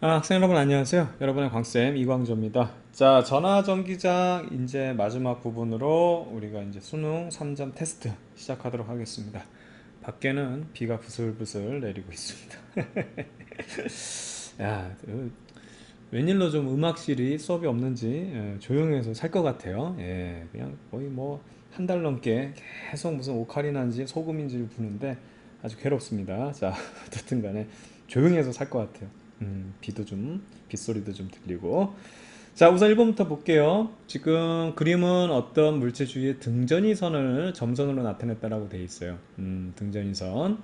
학생 여러분 안녕하세요. 여러분의 광쌤 이광조입니다. 자, 전화전기장 이제 마지막 부분으로 우리가 이제 수능 3점 테스트 시작하도록 하겠습니다. 밖에는 비가 부슬부슬 내리고 있습니다. 야, 웬일로 좀 음악실이 수업이 없는지 조용해서 살 것 같아요. 예, 그냥 거의 뭐 한 달 넘게 계속 무슨 오카리나인지 소금인지를 부는데 아주 괴롭습니다. 자, 어쨌든 간에 조용해서 살 것 같아요. 비도 좀, 빗소리도 좀 들리고. 자, 우선 1번부터 볼게요. 지금 그림은 어떤 물체 주위에 등전이선을 점선으로 나타냈다라고 돼 있어요. 등전이선.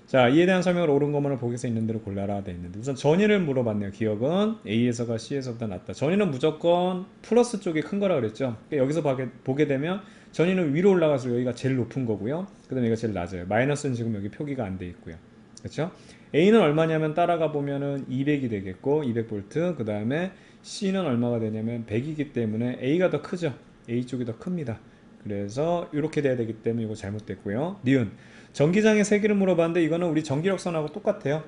자, 이에 대한 설명을 옳은 것만을 보기에서 있는 대로 골라라 돼 있는데 우선 전위를 물어봤네요. 기억은 A에서가 C에서보다 낫다. 전위는 무조건 플러스 쪽이 큰 거라 그랬죠. 그러니까 여기서 보게 되면 전위는 위로 올라가서 여기가 제일 높은 거고요. 그 다음에 여기가 제일 낮아요. 마이너스는 지금 여기 표기가 안 돼 있고요. 그렇죠? A는 얼마냐면 따라가 보면은 200이 되겠고 200V. 그 다음에 C는 얼마가 되냐면 100이기 때문에 A가 더 크죠. A 쪽이 더 큽니다. 그래서 이렇게 돼야 되기 때문에 이거 잘못됐고요. 니은 전기장의 세기를 물어봤는데 이거는 우리 전기력선하고 똑같아요.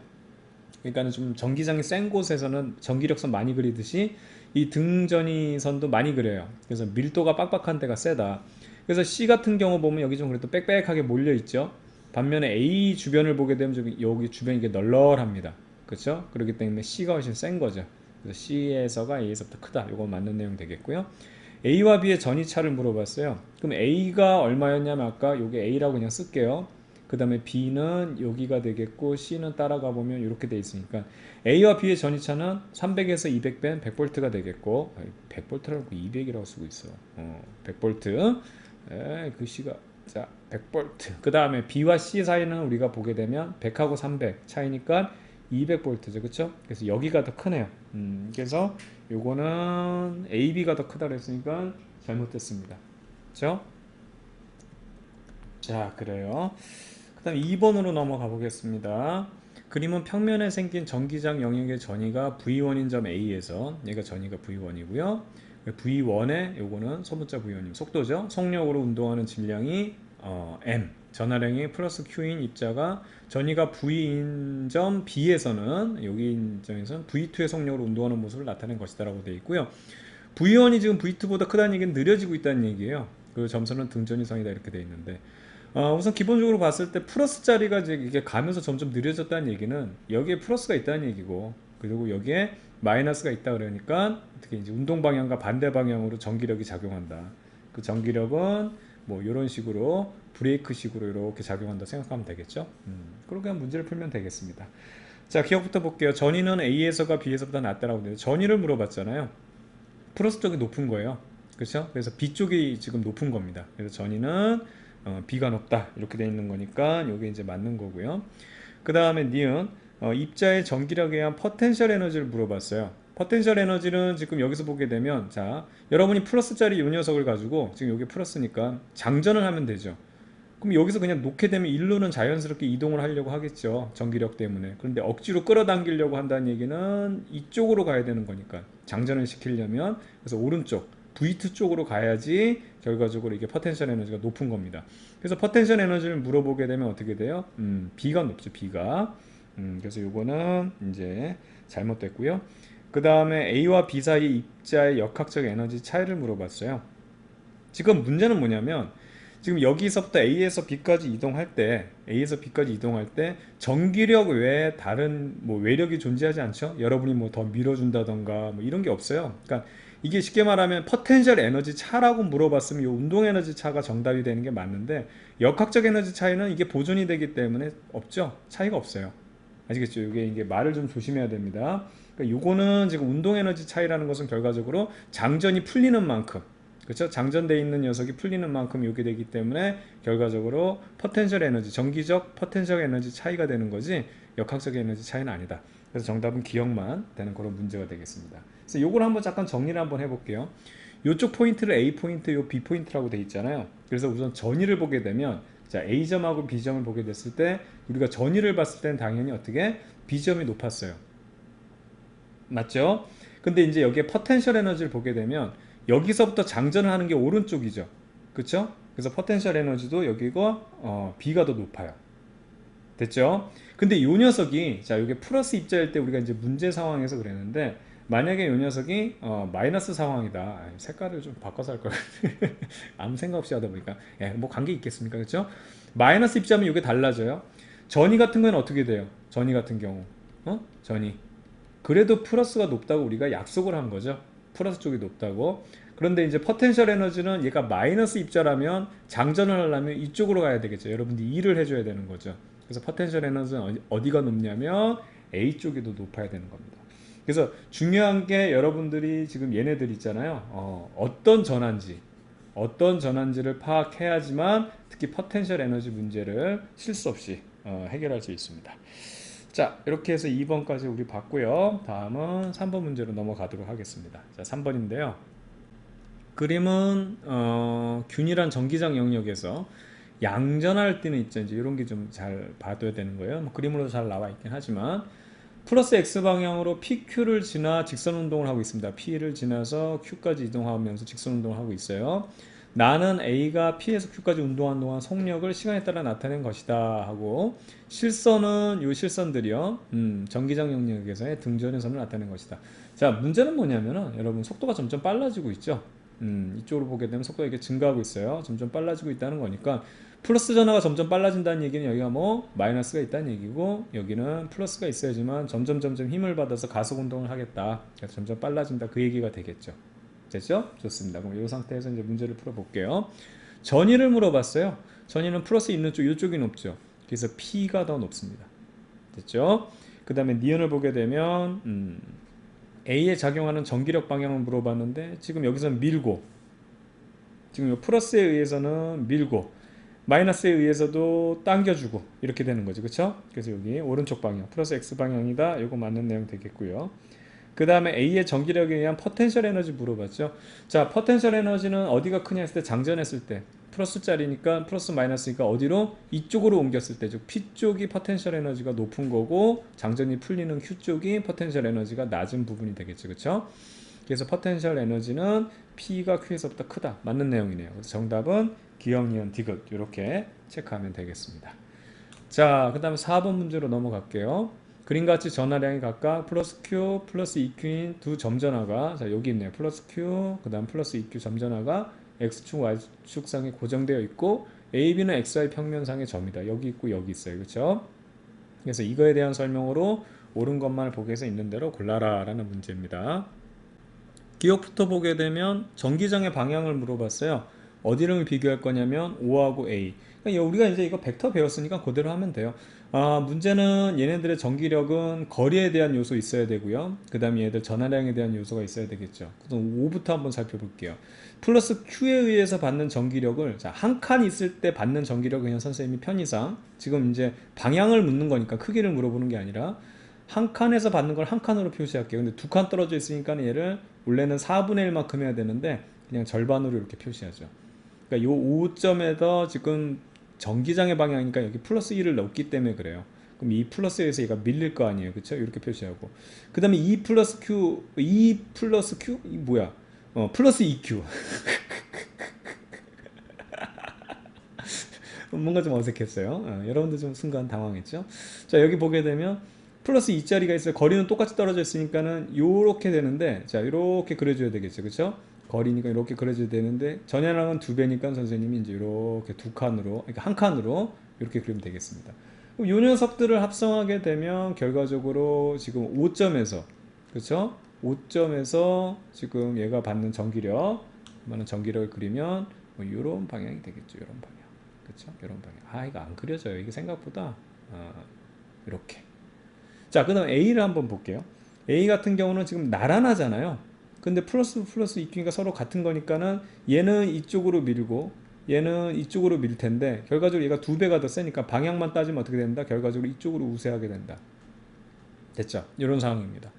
그러니까 좀 전기장이 센 곳에서는 전기력선 많이 그리듯이 이 등전이선도 많이 그려요. 그래서 밀도가 빡빡한 데가 세다. 그래서 C 같은 경우 보면 여기 좀 그래도 빽빽하게 몰려 있죠. 반면에 A 주변을 보게 되면 여기 주변이 이게 널널합니다. 그렇죠? 그렇기 때문에 C가 훨씬 센 거죠. 그래서 C에서가 A에서부터 크다. 이거 맞는 내용 되겠고요. A와 B의 전이차를 물어봤어요. 그럼 A가 얼마였냐면 아까 요게 A라고 그냥 쓸게요. 그 다음에 B는 여기가 되겠고 C는 따라가 보면 이렇게 돼 있으니까 A와 B의 전이차는 300에서 200 뺀 100V가 되겠고 100V라고 200이라고 쓰고 있어. 100V. 글씨가 자 100V. 그 다음에 B와 C 사이는 우리가 보게 되면 100하고 300 차이니까 200V죠. 그쵸? 그래서 여기가 더 크네요. 그래서 요거는 AB가 더 크다 그랬으니까 잘못됐습니다. 그쵸? 자, 그래요. 그 다음 2번으로 넘어가 보겠습니다. 그림은 평면에 생긴 전기장 영역의 전위가 V1인 점 A에서 얘가 전위가 V1이고요. V1에 요거는 소문자 V1님 속도죠. 속력으로 운동하는 질량이 M 전하량이 플러스 Q인 입자가 전위가 V인 점 B에서는 여기 점에서는 V2의 속력으로 운동하는 모습을 나타낸 것이다 라고 되어 있고요. V1이 지금 V2보다 크다는 얘기는 느려지고 있다는 얘기예요. 그 점수는 등전이성이다 이렇게 되어 있는데 우선 기본적으로 봤을 때 플러스 자리가 이게 가면서 점점 느려졌다는 얘기는 여기에 플러스가 있다는 얘기고 그리고 여기에 마이너스가 있다 그러니까 어떻게 이제 운동 방향과 반대 방향으로 전기력이 작용한다. 그 전기력은 뭐 이런 식으로 브레이크 식으로 이렇게 작용한다 생각하면 되겠죠. 그렇게 한 문제를 풀면 되겠습니다. 자, 기억부터 볼게요. 전위는 A에서가 B에서보다 낫다라고 돼요. 전위를 물어봤잖아요. 플러스 쪽이 높은 거예요. 그렇죠? 그래서 B 쪽이 지금 높은 겁니다. 그래서 전위는 B가 높다 이렇게 되어 있는 거니까 이게 이제 맞는 거고요. 그 다음에 니은 입자의 전기력에 의한 포텐셜 에너지를 물어봤어요. 포텐셜 에너지는 지금 여기서 보게 되면 자 여러분이 플러스짜리 이 녀석을 가지고 지금 여기 플러스니까 장전을 하면 되죠. 그럼 여기서 그냥 놓게 되면 일로는 자연스럽게 이동을 하려고 하겠죠. 전기력 때문에. 그런데 억지로 끌어당기려고 한다는 얘기는 이쪽으로 가야 되는 거니까 장전을 시키려면 그래서 오른쪽 V2 쪽으로 가야지 결과적으로 이게 포텐셜 에너지가 높은 겁니다. 그래서 포텐셜 에너지를 물어보게 되면 어떻게 돼요? B가 높죠. B가. 그래서 요거는 이제 잘못됐고요. 그 다음에 A와 B 사이 입자의 역학적 에너지 차이를 물어봤어요. 지금 문제는 뭐냐면 지금 여기서부터 A에서 B까지 이동할 때 A에서 B까지 이동할 때 전기력 외에 다른 뭐 외력이 존재하지 않죠. 여러분이 뭐 더 밀어준다던가 뭐 이런 게 없어요. 그러니까 이게 쉽게 말하면 포텐셜 에너지 차라고 물어봤으면 이 운동 에너지 차가 정답이 되는 게 맞는데 역학적 에너지 차이는 이게 보존이 되기 때문에 없죠. 차이가 없어요. 아시겠죠? 이게 말을 좀 조심해야 됩니다. 그러니까 요거는 지금 운동 에너지 차이라는 것은 결과적으로 장전이 풀리는 만큼 그렇죠? 장전되어 있는 녀석이 풀리는 만큼 이렇게 되기 때문에 결과적으로 포텐셜 에너지, 전기적 포텐셜 에너지 차이가 되는 거지 역학적 에너지 차이는 아니다. 그래서 정답은 기억만 되는 그런 문제가 되겠습니다. 그래서 요걸 한번 잠깐 정리를 한번 해볼게요. 요쪽 포인트를 A 포인트, 요 B 포인트라고 돼 있잖아요. 그래서 우선 전위를 보게 되면 자 A점하고 B점을 보게 됐을 때 우리가 전위를 봤을 때는 당연히 어떻게 B점이 높았어요. 맞죠? 근데 이제 여기에 포텐셜 에너지를 보게 되면 여기서부터 장전을 하는 게 오른쪽이죠. 그쵸? 그래서 포텐셜 에너지도 여기가 B가 더 높아요. 됐죠? 근데 요 녀석이 자 이게 플러스 입자일 때 우리가 이제 문제 상황에서 그랬는데 만약에 요 녀석이 마이너스 상황이다. 색깔을 좀 바꿔서 할 걸. 아무 생각 없이 하다 보니까 뭐 관계 있겠습니까? 그렇죠? 마이너스 입자면 이게 달라져요. 전위 같은 건 어떻게 돼요? 전위 같은 경우 전위 그래도 플러스가 높다고 우리가 약속을 한 거죠. 플러스 쪽이 높다고. 그런데 이제 포텐셜 에너지는 얘가 마이너스 입자라면 장전을 하려면 이쪽으로 가야 되겠죠. 여러분들이 일을 해줘야 되는 거죠. 그래서 포텐셜 에너지는 어디가 높냐면 A 쪽이 더 높아야 되는 겁니다. 그래서 중요한 게 여러분들이 지금 얘네들 있잖아요. 어떤 전환지를 파악해야지만 특히 포텐셜 에너지 문제를 실수 없이 해결할 수 있습니다. 자, 이렇게 해서 2번까지 우리 봤고요. 다음은 3번 문제로 넘어가도록 하겠습니다. 자, 3번인데요. 그림은 균일한 전기장 영역에서 양전할 때는 있죠. 이제 이런 게 좀 잘 봐둬야 되는 거예요. 뭐 그림으로 잘 나와 있긴 하지만 플러스 x 방향으로 PQ를 지나 직선 운동을 하고 있습니다. P를 지나서 Q까지 이동하면서 직선 운동을 하고 있어요. 나는 A가 P에서 Q까지 운동한 동안 속력을 시간에 따라 나타낸 것이다 하고 실선은 요 실선들이요. 전기장 영역에서의 등전의 선을 나타낸 것이다. 자, 문제는 뭐냐면은 여러분 속도가 점점 빨라지고 있죠. 이쪽으로 보게 되면 속도가 이게 증가하고 있어요. 점점 빨라지고 있다는 거니까 플러스 전화가 점점 빨라진다는 얘기는 여기가 뭐 마이너스가 있다는 얘기고 여기는 플러스가 있어야지만 점점 힘을 받아서 가속 운동을 하겠다. 그래서 점점 빨라진다 그 얘기가 되겠죠. 됐죠? 좋습니다. 그럼 이 상태에서 이제 문제를 풀어볼게요. 전위를 물어봤어요. 전위는 플러스 있는 쪽 이쪽이 높죠. 그래서 P가 더 높습니다. 됐죠? 그 다음에 니은을 보게 되면 A에 작용하는 전기력 방향을 물어봤는데 지금 여기서는 밀고 지금 이 플러스에 의해서는 밀고 마이너스에 의해서도 당겨주고 이렇게 되는 거죠. 그쵸? 그래서 여기 오른쪽 방향 플러스 X 방향이다. 이거 맞는 내용 되겠고요. 그 다음에 A의 전기력에 의한 포텐셜 에너지 물어봤죠. 자, 포텐셜 에너지는 어디가 크냐 했을 때 장전했을 때 플러스짜리니까 플러스 마이너스니까 어디로? 이쪽으로 옮겼을 때 즉 P 쪽이 포텐셜 에너지가 높은 거고 장전이 풀리는 Q 쪽이 포텐셜 에너지가 낮은 부분이 되겠죠. 그쵸? 그래서 포텐셜 에너지는 P가 Q에서보다 크다. 맞는 내용이네요. 그래서 정답은 기억, 니은, 디귿 이렇게 체크하면 되겠습니다. 자, 그 다음에 4번 문제로 넘어갈게요. 그림같이 전하량이 각각 플러스 Q, 플러스 EQ인 두 점전화가 자 여기 있네요. 플러스 Q, 그 다음 플러스 EQ 점전화가 X축, Y축상에 고정되어 있고 A, B는 XY 평면상의 점이다. 여기 있고 여기 있어요. 그렇죠? 그래서 이거에 대한 설명으로 옳은 것만 보기 위해서 있는 대로 골라라 라는 문제입니다. 기억부터 보게 되면 전기장의 방향을 물어봤어요. 어디를 비교할 거냐면 O하고 A. 그러니까 우리가 이제 이거 벡터 배웠으니까 그대로 하면 돼요. 문제는 얘네들의 전기력은 거리에 대한 요소 있어야 되고요. 그 다음에 얘들 전하량에 대한 요소가 있어야 되겠죠. 그럼 5부터 한번 살펴볼게요. 플러스 Q에 의해서 받는 전기력을 자, 한 칸 있을 때 받는 전기력은 그냥 선생님이 편의상 지금 이제 방향을 묻는 거니까 크기를 물어보는 게 아니라 한 칸에서 받는 걸 한 칸으로 표시할게요. 근데 두 칸 떨어져 있으니까 얘를 원래는 4분의 1만큼 해야 되는데 그냥 절반으로 이렇게 표시하죠. 그러니까 요 5점에서 지금 전기장의 방향이니까 여기 플러스 1을 넣기 때문에 그래요. 그럼 이 플러스에서 얘가 밀릴 거 아니에요. 그쵸? 이렇게 표시하고. 그 다음에 2 플러스 Q, 2 플러스 Q? 이 뭐야? 플러스 2Q. 뭔가 좀 어색했어요. 여러분들 좀 순간 당황했죠? 자, 여기 보게 되면 플러스 2짜리가 있어요. 거리는 똑같이 떨어져 있으니까는 요렇게 되는데 자, 요렇게 그려줘야 되겠죠. 그쵸? 거리니까 이렇게 그려줘야 되는데 전야량은 2배니까 선생님이 이제 이렇게 두 칸으로 그러니까 한 칸으로 이렇게 그리면 되겠습니다. 그럼 요 녀석들을 합성하게 되면 결과적으로 지금 5점에서 그렇죠? 5점에서 지금 얘가 받는 전기력 많은 전기력을 그리면 뭐 이런 방향이 되겠죠. 이런 방향. 그렇죠? 이런 방향. 이거 안 그려져요. 이게 생각보다 이렇게. 자, 그 다음 A를 한번 볼게요. A 같은 경우는 지금 나란하잖아요. 근데 플러스 EQ가 서로 같은 거니까는 얘는 이쪽으로 밀고 얘는 이쪽으로 밀 텐데 결과적으로 얘가 2배가 더 세니까 방향만 따지면 어떻게 된다? 결과적으로 이쪽으로 우세하게 된다. 됐죠? 이런 상황입니다.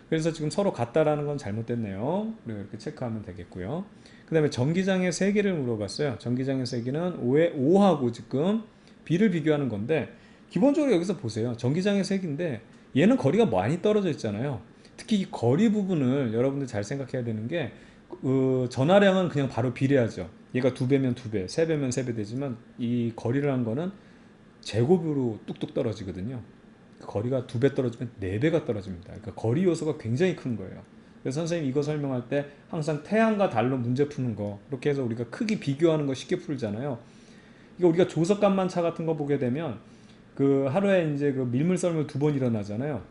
그래서 지금 서로 같다라는 건 잘못됐네요. 그리고 이렇게 체크하면 되겠고요. 그 다음에 전기장의 세기를 물어봤어요. 전기장의 세기는 5하고 지금 B를 비교하는 건데 기본적으로 여기서 보세요. 전기장의 세기인데 얘는 거리가 많이 떨어져 있잖아요. 특히 이 거리 부분을 여러분들 잘 생각해야 되는 게 전하량은 그냥 바로 비례하죠. 얘가 2배면 2배, 3배면 3배 되지만 이 거리를 한 거는 제곱으로 뚝뚝 떨어지거든요. 거리가 2배 떨어지면 4배가 떨어집니다. 그러니까 거리 요소가 굉장히 큰 거예요. 그래서 선생님 이거 설명할 때 항상 태양과 달로 문제 푸는 거 이렇게 해서 우리가 크기 비교하는 거 쉽게 풀잖아요. 이거 우리가 조석간만차 같은 거 보게 되면 그 하루에 이제 그 밀물 썰물 2번 일어나잖아요.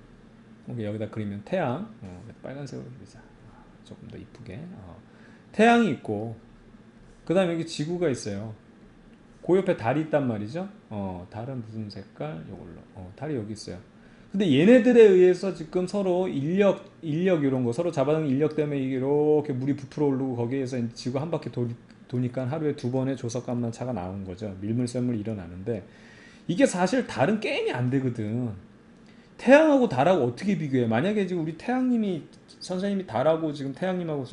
여기다 그리면 태양, 빨간색으로 그리자. 조금 더 이쁘게. 태양이 있고, 그 다음에 여기 지구가 있어요. 그 옆에 달이 있단 말이죠. 달은 무슨 색깔? 이걸로. 달이 여기 있어요. 근데 얘네들에 의해서 지금 서로 인력 이런 거 서로 잡아당긴 인력 때문에 이렇게 물이 부풀어 오르고 거기에서 지구 한 바퀴 도니까 하루에 2번의 조석간만 차가 나온 거죠. 밀물썰물이 일어나는데 이게 사실 달은 게임이 안 되거든. 태양하고 달하고 어떻게 비교해? 만약에 지금 우리 태양님이 선생님이 달하고 지금 태양님하고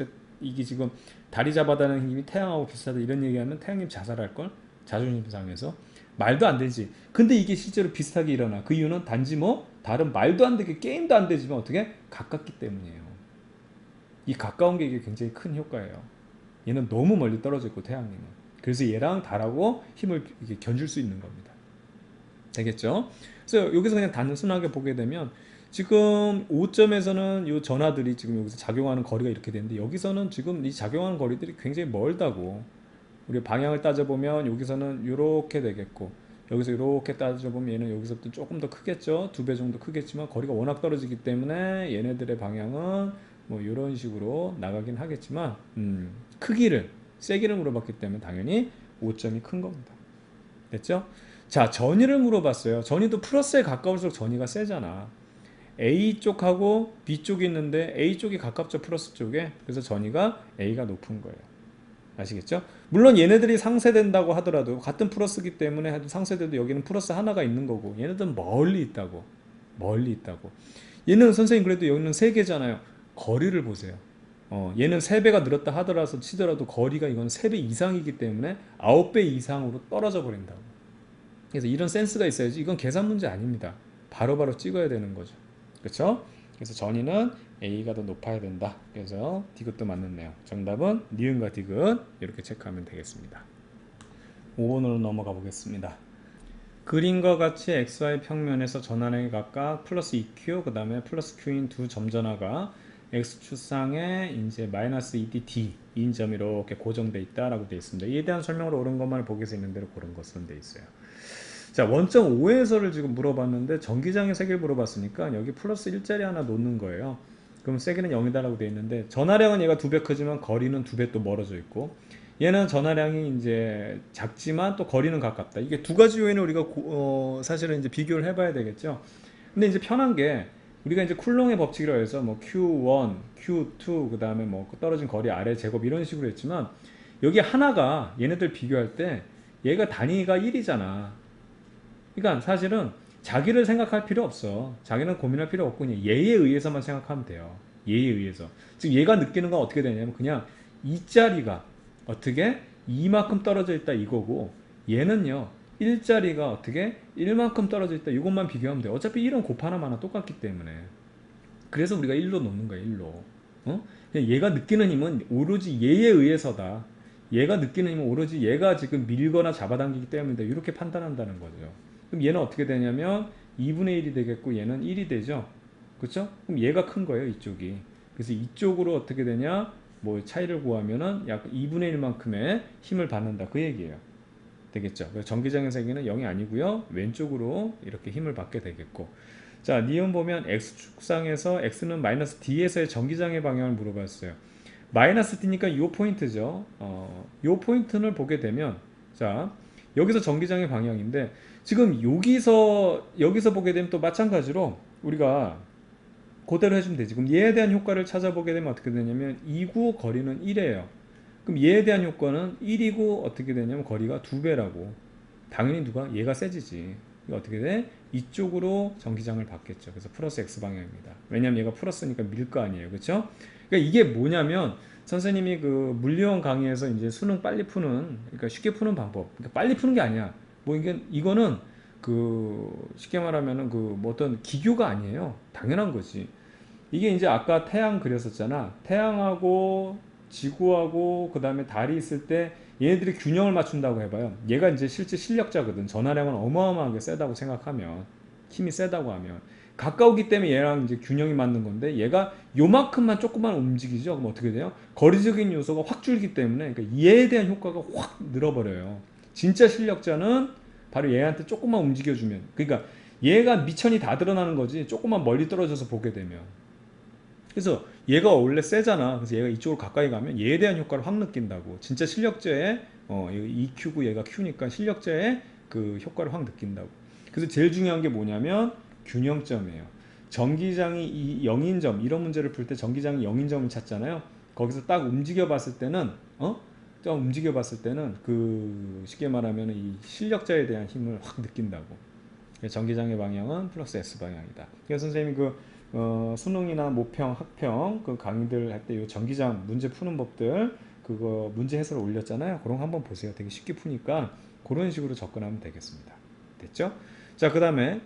이게 지금 달이 잡아다니는 힘이 태양하고 비슷하다 이런 얘기하면 태양님 자살할 걸? 자존심 상해서 말도 안 되지. 근데 이게 실제로 비슷하게 일어나. 그 이유는 단지 뭐 달은 말도 안 되게 게임도 안 되지만 어떻게 가깝기 때문이에요. 이 가까운 게 이게 굉장히 큰 효과예요. 얘는 너무 멀리 떨어져 있고 태양님은. 그래서 얘랑 달하고 힘을 이게 견줄 수 있는 겁니다. 되겠죠? 그래서 여기서 그냥 단순하게 보게 되면 지금 5점에서는 이 전하들이 지금 여기서 작용하는 거리가 이렇게 되는데 여기서는 지금 이 작용하는 거리들이 굉장히 멀다고. 우리 방향을 따져보면 여기서는 이렇게 되겠고 여기서 이렇게 따져보면 얘는 여기서부터 조금 더 크겠죠. 2배 정도 크겠지만 거리가 워낙 떨어지기 때문에 얘네들의 방향은 뭐 이런 식으로 나가긴 하겠지만 크기를 세기를 물어봤기 때문에 당연히 5점이 큰 겁니다. 됐죠? 자, 전위를 물어봤어요. 전위도 플러스에 가까울수록 전위가 세잖아. A 쪽하고 B 쪽이 있는데 A 쪽이 가깝죠, 플러스 쪽에. 그래서 전위가 A가 높은 거예요. 아시겠죠? 물론 얘네들이 상쇄된다고 하더라도 같은 플러스기 때문에 상쇄돼도 여기는 플러스 하나가 있는 거고 얘네들은 멀리 있다고. 얘는 선생님 그래도 여기는 3개잖아요. 거리를 보세요. 얘는 3배가 늘었다 하더라도 치더라도 거리가 이건 3배 이상이기 때문에 9배 이상으로 떨어져 버린다고. 그래서 이런 센스가 있어야지. 이건 계산 문제 아닙니다. 바로바로 찍어야 되는 거죠. 그렇죠? 그래서 전위는 A가 더 높아야 된다. 그래서 디귿도 맞는 내용. 정답은 니은과 디귿 이렇게 체크하면 되겠습니다. 5번으로 넘어가 보겠습니다. 그림과 같이 XY 평면에서 전환에 각각 플러스 2Q 그 다음에 플러스 Q인 두 점전화가 X축상에 이제 마이너스 2D D인 점이 이렇게 고정되어 있다라고 되어 있습니다. 이에 대한 설명을 옳은 것만을 보기 위해서 있는 대로 고른 것으로 되어 있어요. 자, 원점 5에서를 지금 물어봤는데 전기장의 세기를 물어봤으니까 여기 플러스 1짜리 하나 놓는 거예요. 그럼 세기는 0이다라고 되어 있는데 전하량은 얘가 2배 크지만 거리는 2배 또 멀어져 있고 얘는 전하량이 이제 작지만 또 거리는 가깝다. 이게 두 가지 요인을 우리가 사실은 이제 비교를 해봐야 되겠죠. 근데 이제 편한 게 우리가 이제 쿨롱의 법칙이라고 해서 뭐 Q1, Q2 그 다음에 뭐 떨어진 거리 아래 제곱 이런 식으로 했지만 여기 하나가 얘네들 비교할 때 얘가 단위가 1이잖아. 그러니까 사실은 자기를 생각할 필요 없어. 자기는 고민할 필요 없고 그냥 얘에 의해서만 생각하면 돼요. 얘에 의해서. 지금 얘가 느끼는 건 어떻게 되냐면 그냥 이 자리가 어떻게 이만큼 떨어져 있다 이거고 얘는요 1자리가 어떻게 1만큼 떨어져 있다 이것만 비교하면 돼. 어차피 1은 곱하나 마나 똑같기 때문에. 그래서 우리가 1로 놓는 거야 1로. 그냥 얘가 느끼는 힘은 오로지 얘에 의해서다. 얘가 느끼는 힘은 오로지 얘가 지금 밀거나 잡아당기기 때문이다. 이렇게 판단한다는 거죠. 그럼 얘는 어떻게 되냐면 2분의 1이 되겠고 얘는 1이 되죠. 그렇죠? 그럼 얘가 큰 거예요 이쪽이. 그래서 이쪽으로 어떻게 되냐 뭐 차이를 구하면은 약 2분의 1만큼의 힘을 받는다 그 얘기예요. 되겠죠. 그래서 전기장의 세기는 0이 아니고요 왼쪽으로 이렇게 힘을 받게 되겠고. 자, 니은 보면 X축상에서 X는 마이너스 D에서의 전기장의 방향을 물어봤어요. 마이너스 D니까 이 포인트죠. 이 포인트를 보게 되면 자 여기서 전기장의 방향인데 지금 여기서 보게 되면 또 마찬가지로 우리가 그대로 해주면 되지. 그럼 얘에 대한 효과를 찾아보게 되면 어떻게 되냐면 2구 거리는 1이에요. 그럼 얘에 대한 효과는 1이고 어떻게 되냐면 거리가 2배라고. 당연히 누가? 얘가 세지지. 이거 어떻게 돼? 이쪽으로 전기장을 받겠죠. 그래서 플러스 X 방향입니다. 왜냐면 얘가 플러스니까 밀 거 아니에요. 그렇죠? 그러니까 이게 뭐냐면 선생님이 그 물리원 강의에서 이제 수능 빨리 푸는 그러니까 쉽게 푸는 방법. 그러니까 빨리 푸는 게 아니야. 뭐 이거는 그 쉽게 말하면은 그 뭐 어떤 기교가 아니에요. 당연한 거지. 이게 이제 아까 태양 그렸었잖아. 태양하고 지구하고 그 다음에 달이 있을 때 얘네들이 균형을 맞춘다고 해봐요. 얘가 이제 실제 실력자거든. 전하량은 어마어마하게 세다고 생각하면 힘이 세다고 하면 가까우기 때문에 얘랑 이제 균형이 맞는 건데 얘가 요만큼만 조금만 움직이죠. 그럼 어떻게 돼요? 거리적인 요소가 확 줄기 때문에 그러니까 얘에 대한 효과가 확 늘어버려요. 진짜 실력자는 바로 얘한테 조금만 움직여주면 그러니까 얘가 미천이 다 드러나는 거지 조금만 멀리 떨어져서 보게 되면 그래서 얘가 원래 세잖아. 그래서 얘가 이쪽으로 가까이 가면 얘에 대한 효과를 확 느낀다고. 진짜 실력자의 EQ고 얘가 Q니까 실력자의 그 효과를 확 느낀다고. 그래서 제일 중요한 게 뭐냐면 균형점이에요. 전기장이 이 0인점 이런 문제를 풀 때 전기장이 0인점을 찾잖아요. 거기서 딱 움직여 봤을 때는 딱 움직여 봤을 때는 그 쉽게 말하면 이 실력자에 대한 힘을 확 느낀다고. 전기장의 방향은 플러스 S 방향이다. 그래서 선생님이 수능이나 모평, 학평 그 강의들 할 때 이 전기장 문제 푸는 법들 그거 문제 해설을 올렸잖아요. 그런 거 한번 보세요. 되게 쉽게 푸니까 그런 식으로 접근하면 되겠습니다. 됐죠? 자, 그 다음에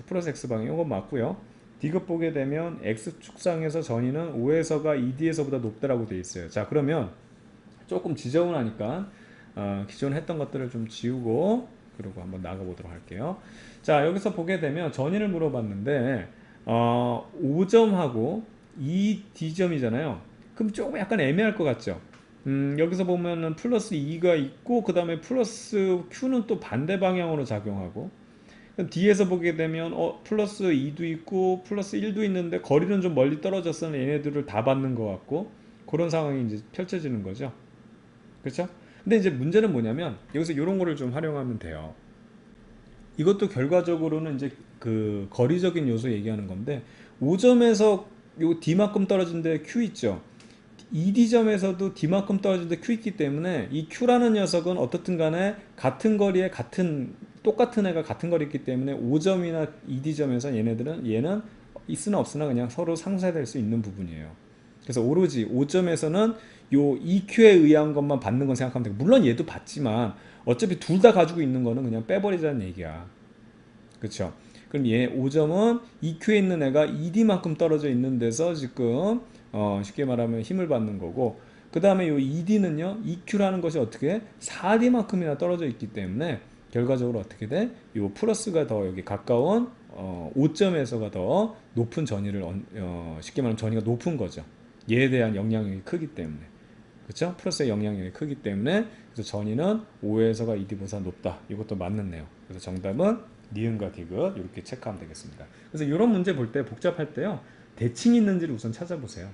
플러스 X 방향 이건 맞고요. 디귿 보게 되면 X축상에서 전위는 O에서가 ED에서보다 높다라고 되어 있어요. 자, 그러면 조금 지저분하니까 기존 했던 것들을 좀 지우고 그리고 한번 나가보도록 할게요. 자, 여기서 보게 되면 전위를 물어봤는데 5점하고 2D점이잖아요. 그럼 조금 약간 애매할 것 같죠? 여기서 보면은 플러스 2가 있고 그 다음에 플러스 Q는 또 반대 방향으로 작용하고 그럼 D에서 보게 되면 플러스 2도 있고 플러스 1도 있는데 거리는 좀 멀리 떨어졌으면 얘네들을 다 받는 것 같고 그런 상황이 이제 펼쳐지는 거죠. 그렇죠? 근데 이제 문제는 뭐냐면 여기서 이런 거를 좀 활용하면 돼요. 이것도 결과적으로는 이제 그 거리적인 요소 얘기하는 건데 5점에서 요 D만큼 떨어진데 Q 있죠. ED점에서도 D만큼 떨어진데 Q 있기 때문에 이 Q라는 녀석은 어떻든 간에 같은 거리에 똑같은 애가 같은 거리 있기 때문에 5점이나 ED점에서 얘는 있으나 없으나 그냥 서로 상쇄될 수 있는 부분이에요. 그래서 오로지 5점에서는 요 EQ에 의한 것만 받는 건 생각하면 되고 물론 얘도 받지만 어차피 둘 다 가지고 있는 거는 그냥 빼버리자는 얘기야. 그렇죠? 그럼 얘 5점은 EQ에 있는 애가 ED만큼 떨어져 있는 데서 지금 쉽게 말하면 힘을 받는 거고 그 다음에 요 ED는요 EQ라는 것이 어떻게 4D만큼이나 떨어져 있기 때문에 결과적으로 어떻게 돼? 요 플러스가 더 여기 가까운 5점에서가 더 높은 전위를 쉽게 말하면 전위가 높은 거죠. 얘에 대한 영향력이 크기 때문에 그렇죠? 플러스의 영향력이 크기 때문에 그래서 전위는 5에서가 ED보다 높다. 이것도 맞는 내용. 그래서 정답은 니은과 디귿 이렇게 체크하면 되겠습니다. 그래서 이런 문제 볼 때 복잡할 때요. 대칭이 있는지를 우선 찾아보세요.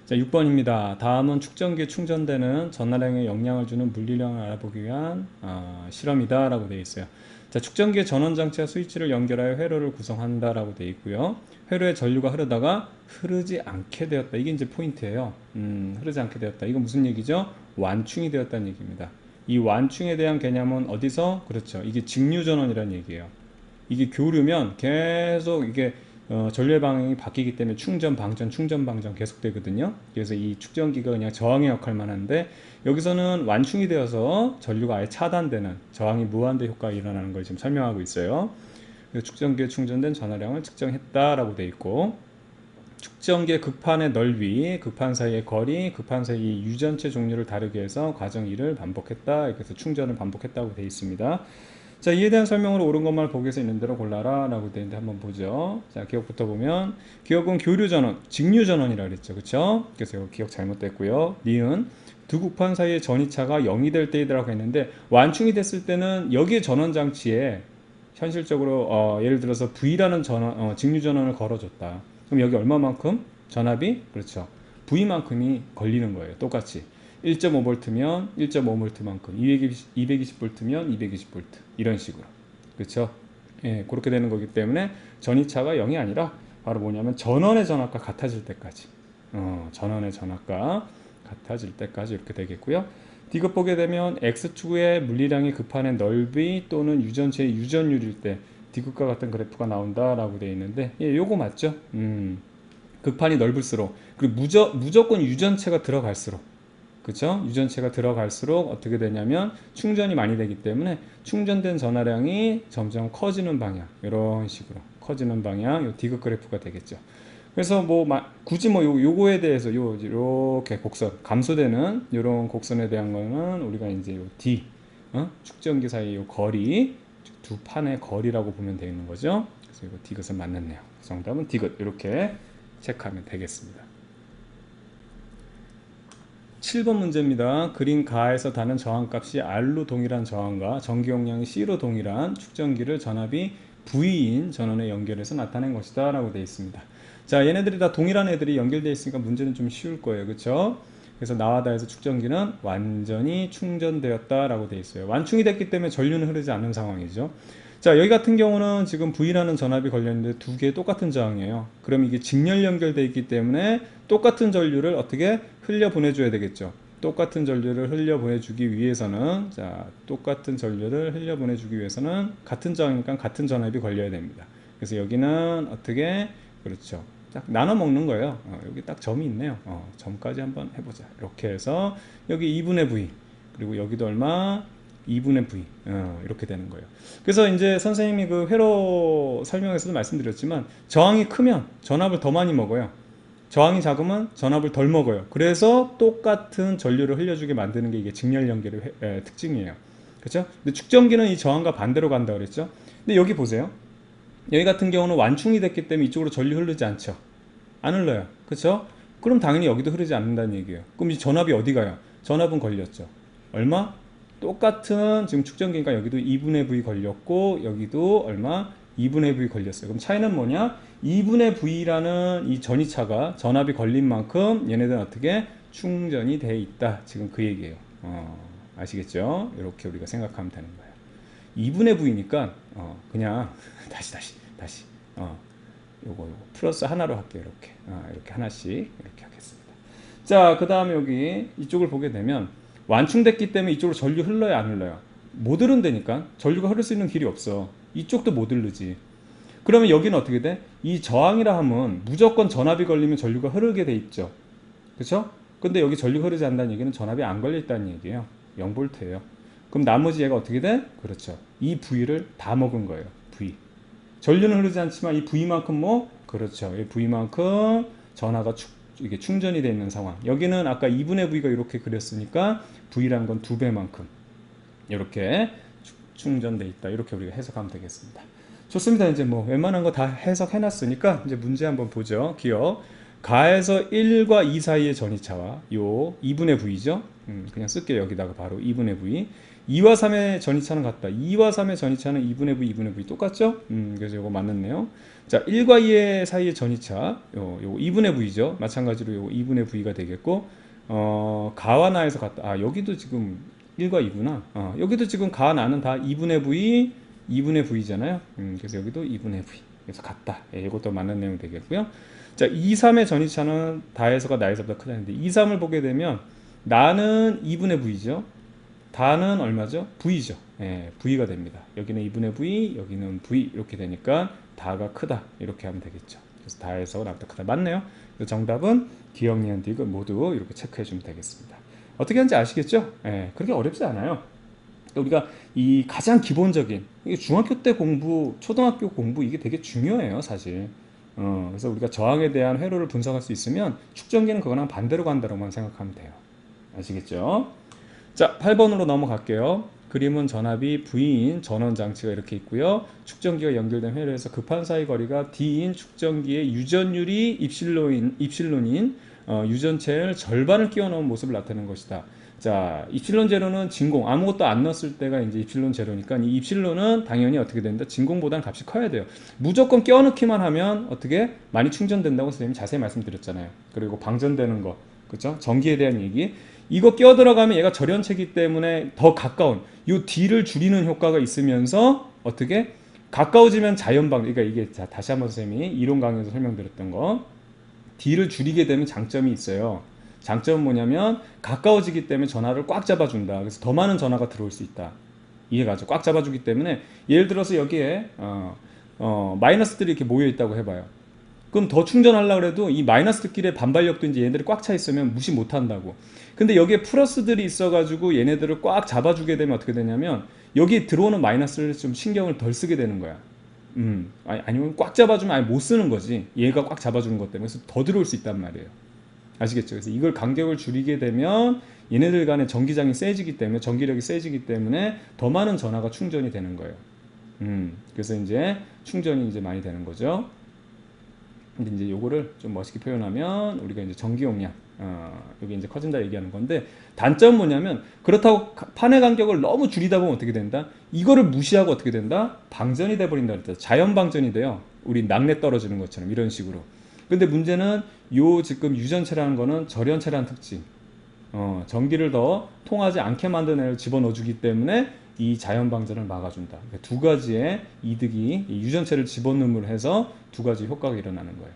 자, 6번입니다. 다음은 축전기에 충전되는 전하량에 영향을 주는 물리량을 알아보기 위한 실험이다 라고 되어 있어요. 자, 축전기의 전원장치와 스위치를 연결하여 회로를 구성한다 라고 되어 있고요. 회로에 전류가 흐르다가 흐르지 않게 되었다. 이게 이제 포인트예요. 흐르지 않게 되었다. 이건 무슨 얘기죠? 완충이 되었다는 얘기입니다. 이 완충에 대한 개념은 어디서? 그렇죠. 이게 직류전원이라는 얘기예요. 이게 교류면 계속 이게 전류의 방향이 바뀌기 때문에 충전 방전 계속 되거든요. 그래서 이 축전기가 그냥 저항의 역할만 하는데 여기서는 완충이 되어서 전류가 아예 차단되는 저항이 무한대 효과가 일어나는 걸 지금 설명하고 있어요. 그래서 축전기에 충전된 전하량을 측정했다라고 되어 있고 축전기의 극판의 넓이, 극판 사이의 거리, 극판 사이의 유전체 종류를 다르게 해서 과정 2를 반복했다. 그래서 충전을 반복했다고 되어 있습니다. 자, 이에 대한 설명으로 옳은 것만 보기에서 있는 대로 골라라 라고 되어 있는데 한번 보죠. 자, 기억부터 보면 기억은 교류전원, 직류전원이라고 그랬죠. 그쵸? 그래서 이거 기억 잘못됐고요. 니은 두 극판 사이의 전이차가 0이 될 때이라고 했는데 완충이 됐을 때는 여기에 전원장치에 현실적으로 예를 들어서 V라는 직류전원을 걸어줬다. 그럼 여기 얼마만큼? 전압이? 그렇죠. V만큼이 걸리는 거예요. 똑같이. 1.5V면 1.5V만큼, 220V면 220V 이런 식으로. 그렇죠? 예, 그렇게 되는 거기 때문에 전이차가 0이 아니라 바로 뭐냐면 전원의 전압과 같아질 때까지. 전원의 전압과 같아질 때까지 이렇게 되겠고요. 디귿 보게 되면 X축의 물리량이 급한의 넓이 또는 유전체의 유전율일 때 디귿과 같은 그래프가 나온다라고 되어 있는데 예, 요거 맞죠? 극판이 넓을수록 그리고 무조건 유전체가 들어갈수록 그쵸? 유전체가 들어갈수록 어떻게 되냐면 충전이 많이 되기 때문에 충전된 전하량이 점점 커지는 방향 이런 식으로 커지는 방향 요 디귿 그래프가 되겠죠. 그래서 뭐 굳이 뭐 요거에 대해서 요렇게 곡선 감소되는 요런 곡선에 대한 거는 우리가 이제 요 D 축전기 사이 요 거리 두 판의 거리라고 보면 되는 거죠. 그래서 이거 디귿은 맞았네요. 정답은 디귿. 이렇게 체크하면 되겠습니다. 7번 문제입니다. 그림 가에서 다는 저항값이 R로 동일한 저항과 전기 용량이 C로 동일한 축전기를 전압이 V인 전원에 연결해서 나타낸 것이다 라고 되어 있습니다. 자, 얘네들이 다 동일한 애들이 연결되어 있으니까 문제는 좀 쉬울 거예요. 그쵸? 그래서 나와다에서 축전기는 완전히 충전되었다 라고 되어 있어요. 완충이 됐기 때문에 전류는 흐르지 않는 상황이죠. 자, 여기 같은 경우는 지금 V라는 전압이 걸렸는데 두 개 똑같은 저항이에요. 그럼 이게 직렬 연결되어 있기 때문에 똑같은 전류를 어떻게 흘려 보내줘야 되겠죠. 똑같은 전류를 흘려 보내주기 위해서는, 자, 똑같은 전류를 흘려 보내주기 위해서는 같은 저항이니까 같은 전압이 걸려야 됩니다. 그래서 여기는 어떻게, 그렇죠, 딱 나눠 먹는 거예요. 여기 딱 점이 있네요. 점까지 한번 해보자. 이렇게 해서 여기 2분의 V, 그리고 여기도 얼마? 2분의 V, 이렇게 되는 거예요. 그래서 이제 선생님이 그 회로 설명에서도 말씀드렸지만 저항이 크면 전압을 더 많이 먹어요. 저항이 작으면 전압을 덜 먹어요. 그래서 똑같은 전류를 흘려주게 만드는 게 이게 직렬 연결의 특징이에요. 그렇죠? 근데 축전기는 이 저항과 반대로 간다 그랬죠? 근데 여기 보세요. 여기 같은 경우는 완충이 됐기 때문에 이쪽으로 전류 흐르지 않죠. 안 흘러요. 그렇죠? 그럼 당연히 여기도 흐르지 않는다는 얘기예요. 그럼 이 전압이 어디 가요? 전압은 걸렸죠. 얼마? 똑같은 지금 축전기니까 여기도 2분의 V 걸렸고 여기도 얼마? 2분의 V 걸렸어요. 그럼 차이는 뭐냐? 2분의 V라는 이 전이차가 전압이 걸린 만큼 얘네들은 어떻게 충전이 돼 있다. 지금 그 얘기예요. 아시겠죠? 이렇게 우리가 생각하면 되는 거예요. 2분의 V니까 그냥 다시 요거 플러스 하나로 할게요. 이렇게 하나씩 이렇게 하겠습니다. 자, 그 다음에 여기 이쪽을 보게 되면 완충됐기 때문에 이쪽으로 전류 흘러요, 안 흘러요? 못 흐른다니까. 전류가 흐를 수 있는 길이 없어. 이쪽도 못 흐르지. 그러면 여기는 어떻게 돼? 이 저항이라 하면 무조건 전압이 걸리면 전류가 흐르게 돼 있죠. 그렇죠? 근데 여기 전류가 흐르지 않는다는 얘기는 전압이 안 걸려 있다는 얘기예요. 0V예요. 그럼 나머지 얘가 어떻게 돼? 그렇죠. 이 V를 다 먹은 거예요. V. 전류는 흐르지 않지만 이 V만큼 뭐? 그렇죠. 이 V만큼 전하가 이게 충전이 되어 있는 상황. 여기는 아까 2분의 V가 이렇게 그렸으니까 V란 건 2배만큼 이렇게 충전돼 있다. 이렇게 우리가 해석하면 되겠습니다. 좋습니다. 이제 뭐 웬만한 거 다 해석해 놨으니까 이제 문제 한번 보죠. 기억. 가에서 1과 2 사이의 전이차와 요 2분의 V죠. 그냥 쓸게요. 여기다가 바로 2분의 V. 2와 3의 전이차는 같다. 2와 3의 전이차는 2분의 V, 2분의 V 똑같죠? 그래서 이거 맞는네요. 자, 1과 2의 사이의 전이차, 요 2분의 V죠. 마찬가지로 요 2분의 V가 되겠고, 가와 나에서 같다. 여기도 지금 1과 2구나. 여기도 지금 가와 나는 다 2분의 V, 2분의 V잖아요. 그래서 여기도 2분의 V. 그래서 같다. 이것도 맞는 내용 되겠고요. 자, 2, 3의 전이차는 다에서가 나에서보다 크다는데 2, 3을 보게 되면 나는 2분의 V죠. 다는 얼마죠? V죠. V가 됩니다. 여기는 2분의 V, 여기는 V 이렇게 되니까 다가 크다. 이렇게 하면 되겠죠. 그래서 다에서 나보다 크다. 맞네요. 정답은 기억, 니은, 디귿 모두 이렇게 체크해 주면 되겠습니다. 어떻게 하는지 아시겠죠? 그렇게 어렵지 않아요. 우리가 이 가장 기본적인 중학교 때 공부, 초등학교 공부 이게 되게 중요해요, 사실. 그래서 우리가 저항에 대한 회로를 분석할 수 있으면 축전기는 그거랑 반대로 간다고만 생각하면 돼요. 아시겠죠? 자, 8번으로 넘어갈게요. 그림은 전압이 V인 전원장치가 이렇게 있고요. 축전기가 연결된 회로에서 급한 사이 거리가 D인 축전기의 유전율이 입실론인 유전체를 절반을 끼워 넣은 모습을 나타내는 것이다. 자, 입실론 제로는 진공, 아무것도 안 넣었을 때가 이제 입실론 제로니까 이 입실론은 당연히 어떻게 된다? 진공보다는 값이 커야 돼요. 무조건 껴넣기만 하면 어떻게 많이 충전된다고 선생님이 자세히 말씀드렸잖아요. 그리고 방전되는 거, 그렇죠? 전기에 대한 얘기. 이거 끼어 들어가면 얘가 절연체이기 때문에 더 가까운 요 D를 줄이는 효과가 있으면서 어떻게 가까워지면 자연방, 그러니까 이게 자, 다시 한번 선생님이 이론 강의에서 설명드렸던 거 D를 줄이게 되면 장점이 있어요. 장점은 뭐냐면 가까워지기 때문에 전하를 꽉 잡아준다. 그래서 더 많은 전하가 들어올 수 있다. 이해가죠? 꽉 잡아주기 때문에 예를 들어서 여기에 마이너스들이 이렇게 모여 있다고 해봐요. 그럼 더 충전하려고 해도 이 마이너스들끼리의 반발력도 이제 얘네들이 꽉 차 있으면 무시 못 한다고. 근데 여기에 플러스들이 있어가지고 얘네들을 꽉 잡아주게 되면 어떻게 되냐면 여기 들어오는 마이너스를 좀 신경을 덜 쓰게 되는 거야. 아니면 꽉 잡아주면 아예 못 쓰는 거지. 얘가 꽉 잡아주는 것 때문에. 그래서 더 들어올 수 있단 말이에요. 아시겠죠? 그래서 이걸 간격을 줄이게 되면 얘네들 간의 전기장이 세지기 때문에 전기력이 세지기 때문에 더 많은 전하가 충전이 되는 거예요. 그래서 이제 충전이 이제 많이 되는 거죠. 근데 이제 요거를 좀 멋있게 표현하면 우리가 이제 전기 용량, 여기 이제 커진다 얘기하는 건데, 단점은 뭐냐면 그렇다고 판의 간격을 너무 줄이다 보면 어떻게 된다? 이거를 무시하고 어떻게 된다? 방전이 돼 버린다 그랬다. 자연 방전이 돼요. 우리 낙뢰 떨어지는 것처럼 이런 식으로. 근데 문제는 요 지금 유전체라는 거는 절연체라는 특징, 전기를 더 통하지 않게 만드는 애를 집어넣어 주기 때문에 이 자연 방전을 막아준다. 그러니까 두 가지의 이득이, 이 유전체를 집어넣음으로 해서 두 가지 효과가 일어나는 거예요.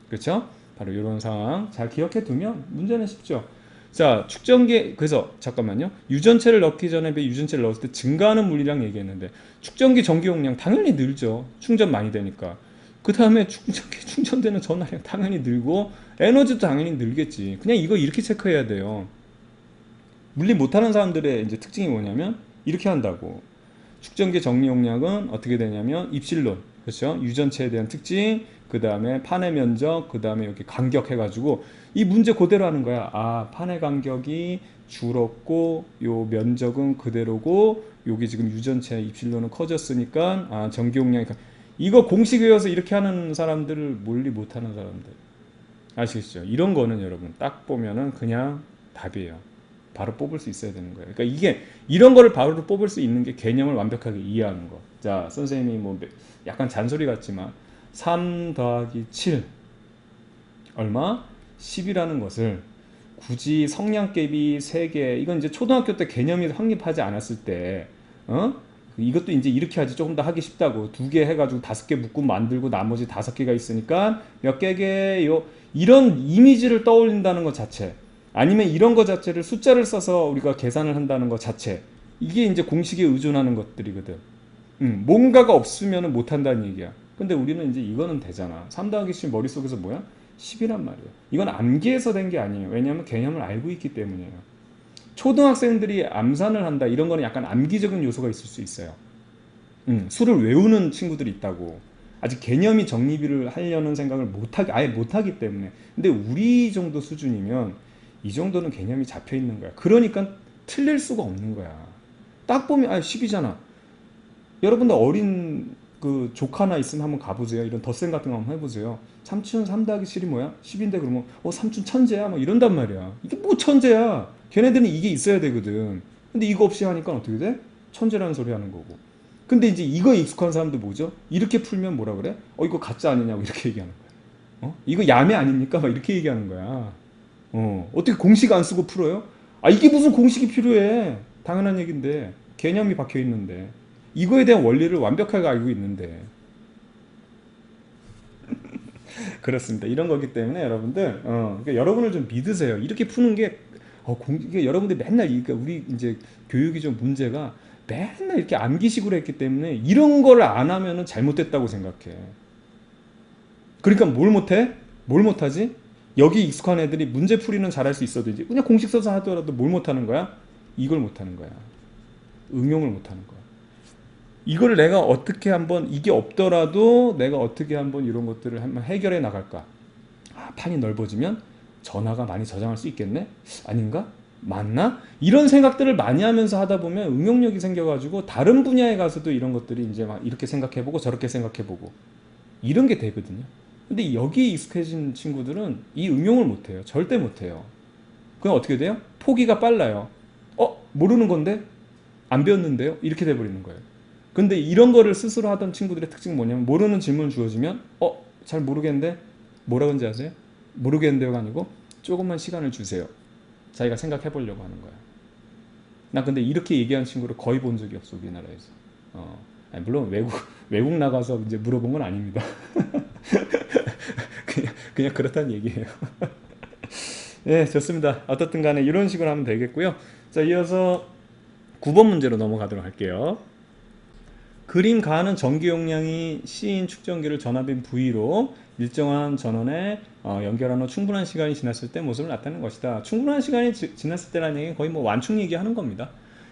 그렇죠? 바로 이런 상황 잘 기억해 두면 문제는 쉽죠. 자, 축전기, 그래서 잠깐만요. 유전체를 넣기 전에 유전체를 넣었을 때 증가하는 물리량 얘기했는데, 축전기 전기 용량 당연히 늘죠. 충전 많이 되니까. 그 다음에 충전기 충전되는 전화량 당연히 늘고 에너지도 당연히 늘겠지. 그냥 이거 이렇게 체크해야 돼요. 물리 못하는 사람들의 이제 특징이 뭐냐면 이렇게 한다고. 축전기 정리 용량은 어떻게 되냐면 입실론, 그렇죠? 유전체에 대한 특징, 그 다음에 판의 면적, 그 다음에 여기 간격 해가지고 이 문제 그대로 하는 거야. 아, 판의 간격이 줄었고 요 면적은 그대로고 여기 지금 유전체 입실론은 커졌으니까 아, 전기 용량이 이거 공식 외워서 이렇게 하는 사람들을 물리 못하는 사람들 아시겠죠? 이런 거는 여러분 딱 보면은 그냥 답이에요. 바로 뽑을 수 있어야 되는 거예요. 그러니까 이게 이런 거를 바로 뽑을 수 있는 게 개념을 완벽하게 이해하는 거. 자, 선생님이 뭐 약간 잔소리 같지만 3 더하기 7 얼마? 10이라는 것을 굳이 성량계비 3개, 이건 이제 초등학교 때 개념이 확립하지 않았을 때, 이것도 이제 이렇게 하지 조금 더 하기 쉽다고 2개 해가지고 5개 묶고 만들고 나머지 5개가 있으니까 몇 개게요, 이런 이미지를 떠올린다는 것 자체, 아니면 이런 것 자체를 숫자를 써서 우리가 계산을 한다는 것 자체, 이게 이제 공식에 의존하는 것들이거든. 뭔가가 없으면 못한다는 얘기야. 근데 우리는 이제 이거는 되잖아. 3 더하기 10 머릿속에서 뭐야? 10이란 말이에요. 이건 암기해서 된 게 아니에요. 왜냐하면 개념을 알고 있기 때문이에요. 초등학생들이 암산을 한다, 이런 거는 약간 암기적인 요소가 있을 수 있어요. 수를 외우는 친구들이 있다고. 아직 개념이 정립을 하려는 생각을 못하기, 아예 못하기 때문에. 근데 우리 정도 수준이면 이 정도는 개념이 잡혀 있는 거야. 그러니까 틀릴 수가 없는 거야. 딱 보면 아 10이잖아. 여러분들 어린 그 조카나 있으면 한번 가보세요. 이런 덧셈 같은 거 한번 해보세요. 삼촌 3 더하기 7이 뭐야? 10인데 그러면 삼촌 천재야? 막 이런단 말이야. 이게 뭐 천재야? 걔네들은 이게 있어야 되거든. 근데 이거 없이 하니까 어떻게 돼? 천재라는 소리 하는 거고. 근데 이제 이거 익숙한 사람들 뭐죠? 이렇게 풀면 뭐라 그래? 이거 가짜 아니냐고 이렇게 얘기하는 거야. 이거 야매 아닙니까? 막 이렇게 얘기하는 거야. 어떻게 공식 안 쓰고 풀어요? 아, 이게 무슨 공식이 필요해? 당연한 얘기인데. 개념이 박혀 있는데. 이거에 대한 원리를 완벽하게 알고 있는데. 그렇습니다. 이런 거기 때문에 여러분들, 그러니까 여러분을 좀 믿으세요. 이렇게 푸는 게, 이게 여러분들 맨날, 그러니까 우리 이제 교육이 좀 문제가 맨날 이렇게 암기식으로 했기 때문에 이런 걸 안 하면은 잘못됐다고 생각해. 그러니까 뭘 못해? 뭘 못하지? 여기 익숙한 애들이 문제 풀이는 잘할 수 있어도 이제 그냥 공식 써서 하더라도 뭘 못하는 거야? 이걸 못하는 거야. 응용을 못하는 거야. 이걸 내가 어떻게 한번, 이게 없더라도 내가 어떻게 한번 이런 것들을 한번 해결해 나갈까? 아, 판이 넓어지면 전화가 많이 저장할 수 있겠네? 아닌가? 맞나? 이런 생각들을 많이 하면서 하다 보면 응용력이 생겨가지고 다른 분야에 가서도 이런 것들이 이제 막 이렇게 생각해보고 저렇게 생각해보고 이런 게 되거든요. 근데 여기 익숙해진 친구들은 이 응용을 못해요. 절대 못해요. 그럼 어떻게 돼요? 포기가 빨라요. 모르는 건데? 안 배웠는데요? 이렇게 돼버리는 거예요. 근데 이런 거를 스스로 하던 친구들의 특징은 뭐냐면, 모르는 질문 주어지면 잘 모르겠는데? 뭐라 그런지 아세요? 모르겠는데요가 아니고 조금만 시간을 주세요. 자기가 생각해 보려고 하는 거야. 나 근데 이렇게 얘기하는 친구를 거의 본 적이 없어, 우리나라에서. 아니, 물론 외국 나가서 이제 물어본 건 아닙니다. 그냥 그렇다는 얘기예요. 네, 좋습니다. 어떻든 간에 이런 식으로 하면 되겠고요. 자, 이어서 9번 문제로 넘어가도록 할게요. 그림 가하는 전기 용량이 C인 축전기를 전압인 V로 일정한 전원에 연결한 후 충분한 시간이 지났을 때 모습을 나타내는 것이다. 충분한 시간이 지났을 때라는 얘기는 거의 뭐 완충 얘기하는 겁니다.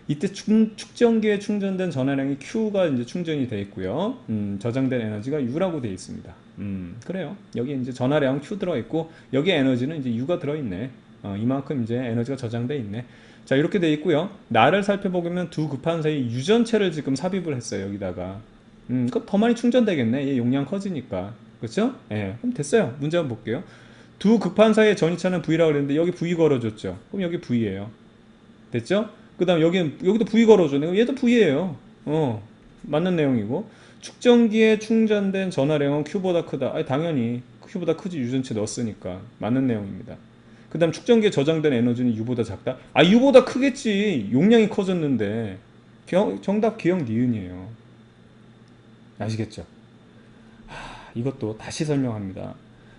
이때 축전기에 충전된 전화량이 Q가 이제 충전이 되어 있고요. 저장된 에너지가 U라고 되어 있습니다. 그래요. 여기 이제 전화량 Q 들어 있고 여기 에너지는 이제 U가 들어 있네. 이만큼 이제 에너지가 저장돼 있네. 자, 이렇게 돼 있고요. 나를 살펴보면 두 급한 사이 유전체를 지금 삽입을 했어요. 여기다가 그럼 더 많이 충전되겠네. 얘 용량 커지니까. 그렇죠? 예, 그럼 됐어요. 문제 한번 볼게요. 두 극판 사이의 전이차는 V라고 그랬는데 여기 V 걸어줬죠. 그럼 여기 V예요. 됐죠? 그 다음 여기도 V 걸어줬네. 얘도 V예요. 맞는 내용이고. 축전기에 충전된 전화량은 Q보다 크다. 아니, 당연히 Q보다 크지. 유전체 넣었으니까. 맞는 내용입니다. 그 다음 축전기에 저장된 에너지는 U보다 작다. 아, U보다 크겠지. 용량이 커졌는데. 정답 기억 니은이에요. 아시겠죠? 이것도 다시 설명합니다.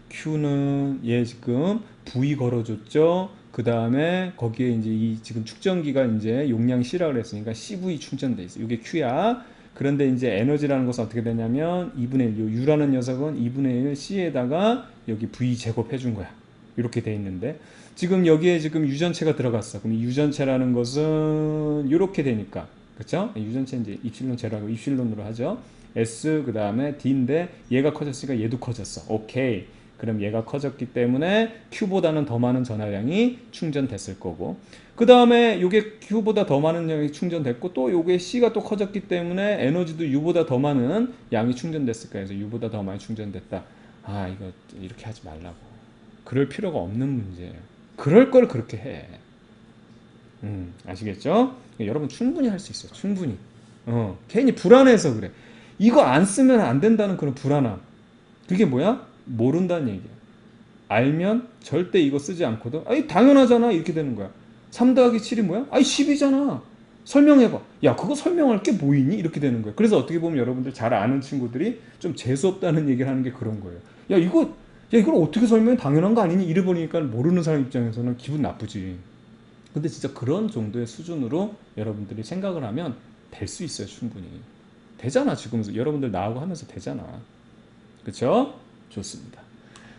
Q는 얘 지금 V 걸어줬죠. 그 다음에 거기에 이제 이 지금 축전기가 이제 용량 C라 그랬으니까 CV 충전돼 있어. 이게 Q야. 그런데 이제 에너지라는 것은 어떻게 되냐면 2분의 1, 요 U라는 녀석은 2분의 1 C에다가 여기 V 제곱해 준 거야. 이렇게 돼 있는데 지금 여기에 지금 유전체가 들어갔어. 그럼 유전체라는 것은 이렇게 되니까 그렇죠? 유전체 이제 입실론 제라고 입실론으로 하죠. S 그 다음에 D인데 얘가 커졌으니까 얘도 커졌어. 오케이. 그럼 얘가 커졌기 때문에 Q보다는 더 많은 전하량이 충전됐을 거고 그 다음에 요게 Q보다 더 많은 양이 충전됐고 또 요게 C가 또 커졌기 때문에 에너지도 U보다 더 많은 양이 충전됐을 거예요. 그래서 U보다 더 많이 충전됐다. 아, 이거 이렇게 하지 말라고. 그럴 필요가 없는 문제예요. 그럴 걸 그렇게 해. 아시겠죠? 여러분 충분히 할 수 있어요. 충분히. 괜히 불안해서 그래. 이거 안 쓰면 안 된다는 그런 불안함. 그게 뭐야? 모른다는 얘기야. 알면 절대 이거 쓰지 않거든. 아니 당연하잖아 이렇게 되는 거야. 3 더하기 7이 뭐야? 아니 10이잖아. 설명해봐. 야 그거 설명할 게 뭐 있니? 이렇게 되는 거야. 그래서 어떻게 보면 여러분들 잘 아는 친구들이 좀 재수없다는 얘기를 하는 게 그런 거예요. 야 이걸 어떻게 설명해? 당연한 거 아니니? 이래 보니까 모르는 사람 입장에서는 기분 나쁘지. 근데 진짜 그런 정도의 수준으로 여러분들이 생각을 하면 될 수 있어요. 충분히. 되잖아. 지금 여러분들 나하고 하면서 되잖아. 그쵸? 좋습니다.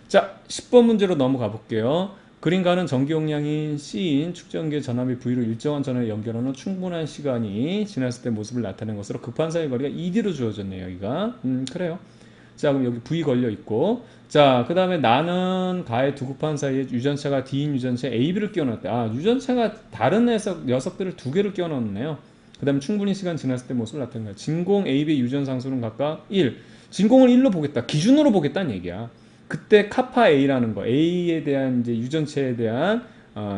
자, 10번 문제로 넘어가 볼게요. 그림과는 전기 용량인 C인 축전기의 전압이 V로 일정한 전압에 연결하는 충분한 시간이 지났을 때 모습을 나타낸 것으로 급한사의 거리가 ED로 주어졌네요. 여기가. 그래요. 자, 그럼 여기 V 걸려 있고. 자, 그 다음에 나는 가의 두 급한 사이에 유전체가 D인 유전체 AB를 끼워 넣었대. 아, 유전체가 다른 녀석들을 두 개를 끼워 넣었네요. 그 다음에 충분히 시간 지났을 때 모습을 나타낸 거야. 진공 AB의 유전 상수는 각각 1. 진공을 1로 보겠다. 기준으로 보겠다는 얘기야. 그때 카파 A라는 거, A에 대한 이제 유전체에 대한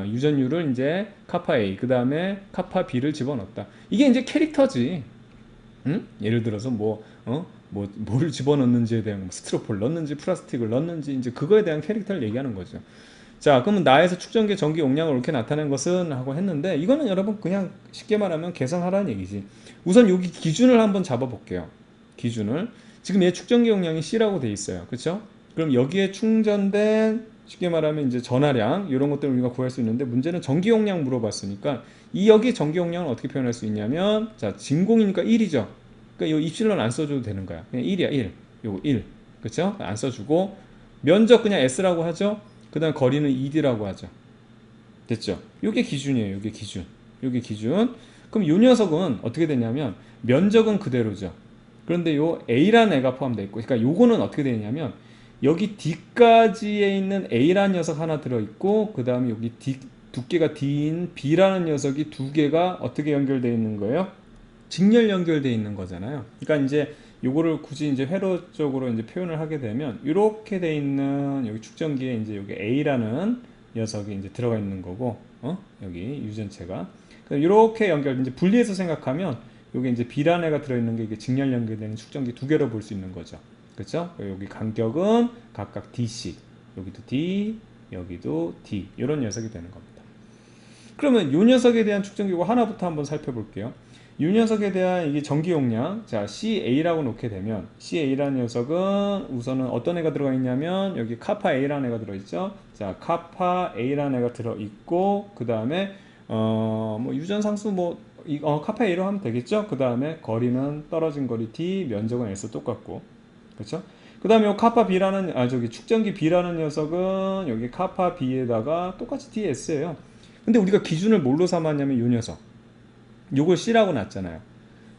유전율을 이제 카파 A, 그 다음에 카파 B를 집어넣었다. 이게 이제 캐릭터지. 응? 예를 들어서 뭘 집어넣는지에 대한 스티로폴 넣는지 플라스틱을 넣는지 이제 그거에 대한 캐릭터를 얘기하는 거죠. 자, 그러면 나에서 축전기 전기 용량을 이렇게 나타낸 것은 하고 했는데 이거는 여러분 그냥 쉽게 말하면 계산하라는 얘기지. 우선 여기 기준을 한번 잡아 볼게요. 기준을. 지금 얘 축전기 용량이 C라고 돼 있어요. 그렇죠? 그럼 여기에 충전된 쉽게 말하면 이제 전하량 이런 것들을 우리가 구할 수 있는데 문제는 전기 용량 물어봤으니까 이 여기 전기 용량은 어떻게 표현할 수 있냐면 자, 진공이니까 1이죠. 그러니까 이 입실론 안 써줘도 되는 거야. 그냥 1이야, 1. 요거 1. 그쵸? 안 써주고 면적 그냥 S라고 하죠. 그 다음 거리는 ED라고 하죠. 됐죠? 요게 기준이에요. 요게 기준. 요게 기준. 그럼 요 녀석은 어떻게 되냐면 면적은 그대로죠. 그런데 요 A라는 애가 포함되어 있고 그러니까 요거는 어떻게 되냐면 여기 D까지에 있는 A라는 녀석 하나 들어있고 그 다음에 여기 두께가 D인 B라는 녀석이 두 개가 어떻게 연결되어 있는 거예요? 직렬 연결되어 있는 거잖아요. 그러니까 이제 요거를 굳이 이제 회로적으로 이제 표현을 하게 되면 이렇게 돼 있는 여기 축전기에 이제 여기 A라는 녀석이 이제 들어가 있는 거고, 여기 유전체가 이렇게 연결 이제 분리해서 생각하면 여기 이제 B라는 애가 들어 있는 게 이게 직렬 연결되는 축전기 두 개로 볼 수 있는 거죠. 그렇죠? 여기 간격은 각각 D씩, 여기도 D, 여기도 D 이런 녀석이 되는 겁니다. 그러면 이 녀석에 대한 축전기고 하나부터 한번 살펴볼게요. 이 녀석에 대한 이게 전기 용량, 자 CA라고 놓게 되면 CA라는 녀석은 우선은 어떤 애가 들어가 있냐면 여기 카파 A라는 애가 들어있죠. 자 카파 A라는 애가 들어있고 그 다음에 뭐 유전상수 카파 A로 하면 되겠죠. 그 다음에 거리는 떨어진 거리 D, 면적은 S 똑같고 그렇죠. 그 다음에 요 카파 B라는 축전기 B라는 녀석은 여기 카파 B에다가 똑같이 DS예요. 근데 우리가 기준을 뭘로 삼았냐면 요 녀석 요걸 C라고 놨잖아요.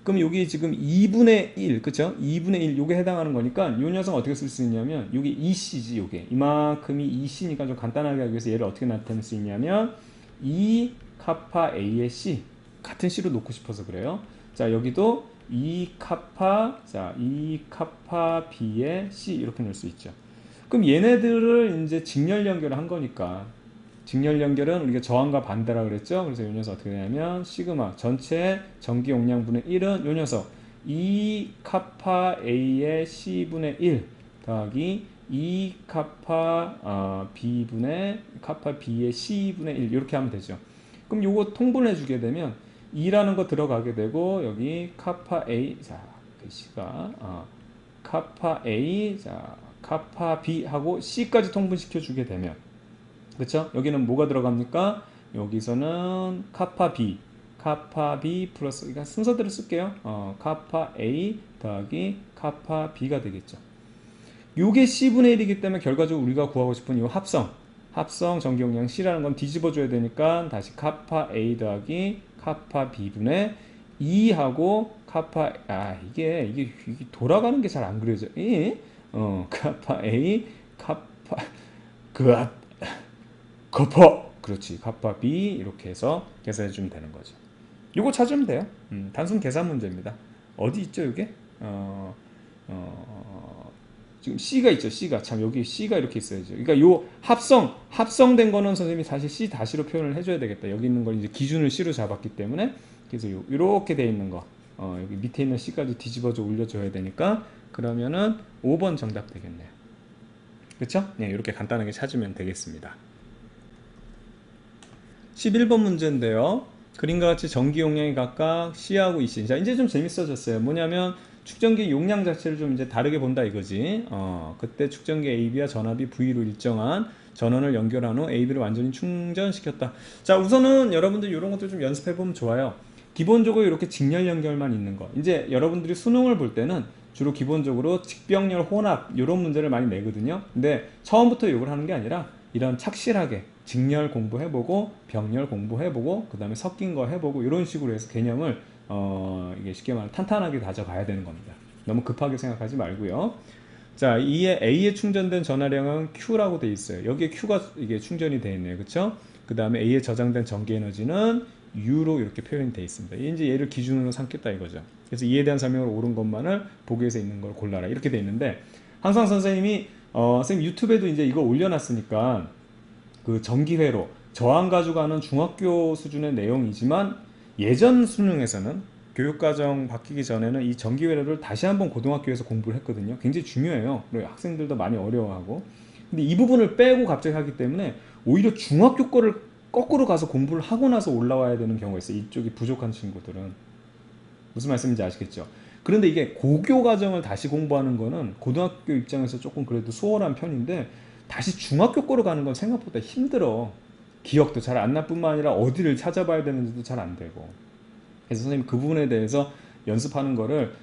그럼 여기 지금 2분의 1 그쵸? 2분의 1 요게 해당하는 거니까 요 녀석 어떻게 쓸 수 있냐면 요게 EC지 요게 이만큼이 EC니까 좀 간단하게 하기 위해서 얘를 어떻게 나타낼 수 있냐면 E 카파 A의 C 같은 C로 놓고 싶어서 그래요. 자 여기도 E 카파, 자, E 카파 B에 C 이렇게 넣을 수 있죠. 그럼 얘네들을 이제 직렬 연결을 한 거니까 직렬 연결은 우리가 저항과 반대라 그랬죠. 그래서 이 녀석 어떻게 되냐면 시그마 전체 전기 용량분의 1은 이 녀석 E 카파 A의 C분의 1 더하기 E 카파 B분의 카파 B의 C분의 1 이렇게 하면 되죠. 그럼 요거 통분해 주게 되면 2라는 거 들어가게 되고 여기 카파 A 자 C가 카파 A 자 카파 B 하고 C까지 통분시켜 주게 되면 그쵸? 여기는 뭐가 들어갑니까? 여기서는 카파 B 플러스 그러니까 순서대로 쓸게요. 카파 A 더하기 카파 B가 되겠죠. 요게 C분의 1이기 때문에 결과적으로 우리가 구하고 싶은 이 합성 전기용량 C라는 건 뒤집어 줘야 되니까 다시 카파 A 더하기 카파 B분의 2하고 카파 이게 돌아가는 게 잘 안 그려져. 카파 A 카파 카파 그렇지 카파 B 이렇게 해서 계산해 주면 되는 거죠. 요거 찾으면 돼요. 단순 계산 문제입니다. 어디 있죠 이게? 지금 C가 있죠. C가 참 여기 C가 이렇게 있어야죠. 그러니까 요 합성된 거는 선생님이 사실 C 다시로 표현을 해줘야 되겠다. 여기 있는 걸 이제 기준을 C로 잡았기 때문에 그래서 요렇게 돼 있는 거 여기 밑에 있는 C까지 뒤집어져 올려줘야 되니까 그러면은 5번 정답 되겠네요. 그렇죠? 네, 이렇게 간단하게 찾으면 되겠습니다. 11번 문제인데요. 그림과 같이 전기 용량이 각각 C하고 EC. 자, 이제 좀 재밌어졌어요. 뭐냐면 축전기 용량 자체를 좀 이제 다르게 본다 이거지. 그때 축전기 AB와 전압이 V로 일정한 전원을 연결한 후 AB를 완전히 충전시켰다. 자, 우선은 여러분들 이런 것들 좀 연습해 보면 좋아요. 기본적으로 이렇게 직렬 연결만 있는 거. 이제 여러분들이 수능을 볼 때는 주로 기본적으로 직병렬 혼합 이런 문제를 많이 내거든요. 근데 처음부터 이걸 하는 게 아니라 이런 착실하게 직렬 공부해보고 병렬 공부해보고 그 다음에 섞인 거 해보고 이런 식으로 해서 개념을 이게 쉽게 말하면 탄탄하게 다져가야 되는 겁니다. 너무 급하게 생각하지 말고요. 자, A에 충전된 전하량은 Q라고 돼 있어요. 여기에 Q가 이게 충전이 돼 있네요. 그쵸? 그 다음에 A에 저장된 전기 에너지는 U로 이렇게 표현이 돼 있습니다. 이제 얘를 기준으로 삼겠다 이거죠. 그래서 이에 대한 설명을 옳은 것만을 보기에서 있는 걸 골라라 이렇게 돼 있는데 항상 선생님이 선생님 유튜브에도 이제 이거 올려놨으니까 그 전기회로 저항 가져가는 중학교 수준의 내용이지만 예전 수능에서는 교육과정 바뀌기 전에는 이 전기회로를 다시 한번 고등학교에서 공부를 했거든요. 굉장히 중요해요. 그리고 학생들도 많이 어려워하고. 근데 이 부분을 빼고 갑자기 하기 때문에 오히려 중학교 거를 거꾸로 가서 공부를 하고 나서 올라와야 되는 경우가 있어요. 이쪽이 부족한 친구들은. 무슨 말씀인지 아시겠죠? 그런데 이게 고교 과정을 다시 공부하는 거는 고등학교 입장에서 조금 그래도 수월한 편인데 다시 중학교 거로 가는 건 생각보다 힘들어. 기억도 잘 안 날 뿐만 아니라 어디를 찾아봐야 되는지도 잘 안 되고. 그래서 선생님 그 부분에 대해서 연습하는 거를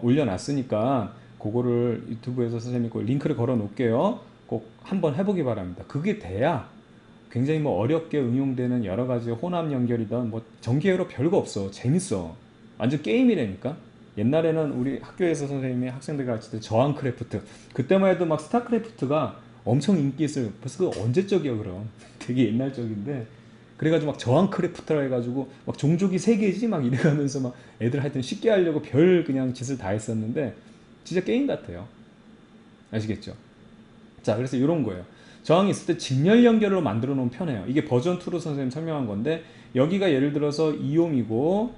올려놨으니까 그거를 유튜브에서 선생님이 그 링크를 걸어 놓을게요. 꼭 한번 해보기 바랍니다. 그게 돼야 굉장히 뭐 어렵게 응용되는 여러 가지 혼합 연결이든 뭐 전기회로 별거 없어. 재밌어. 완전 게임이라니까. 옛날에는 우리 학교에서 선생님이 학생들 가르칠 때 저항 크래프트 그때만 해도 막 스타크래프트가 엄청 인기 있어요. 벌써 그 언제적이야 그럼. 되게 옛날 적인데 그래가지고 막 저항 크래프트라 해가지고 막 종족이 3개지 막 이래가면서 막 애들 하여튼 쉽게 하려고 별 그냥 짓을 다 했었는데 진짜 게임 같아요. 아시겠죠? 자, 그래서 이런 거예요. 저항이 있을 때 직렬 연결로 만들어 놓으면 편해요. 이게 버전 2로 선생님 설명한 건데 여기가 예를 들어서 2옴이고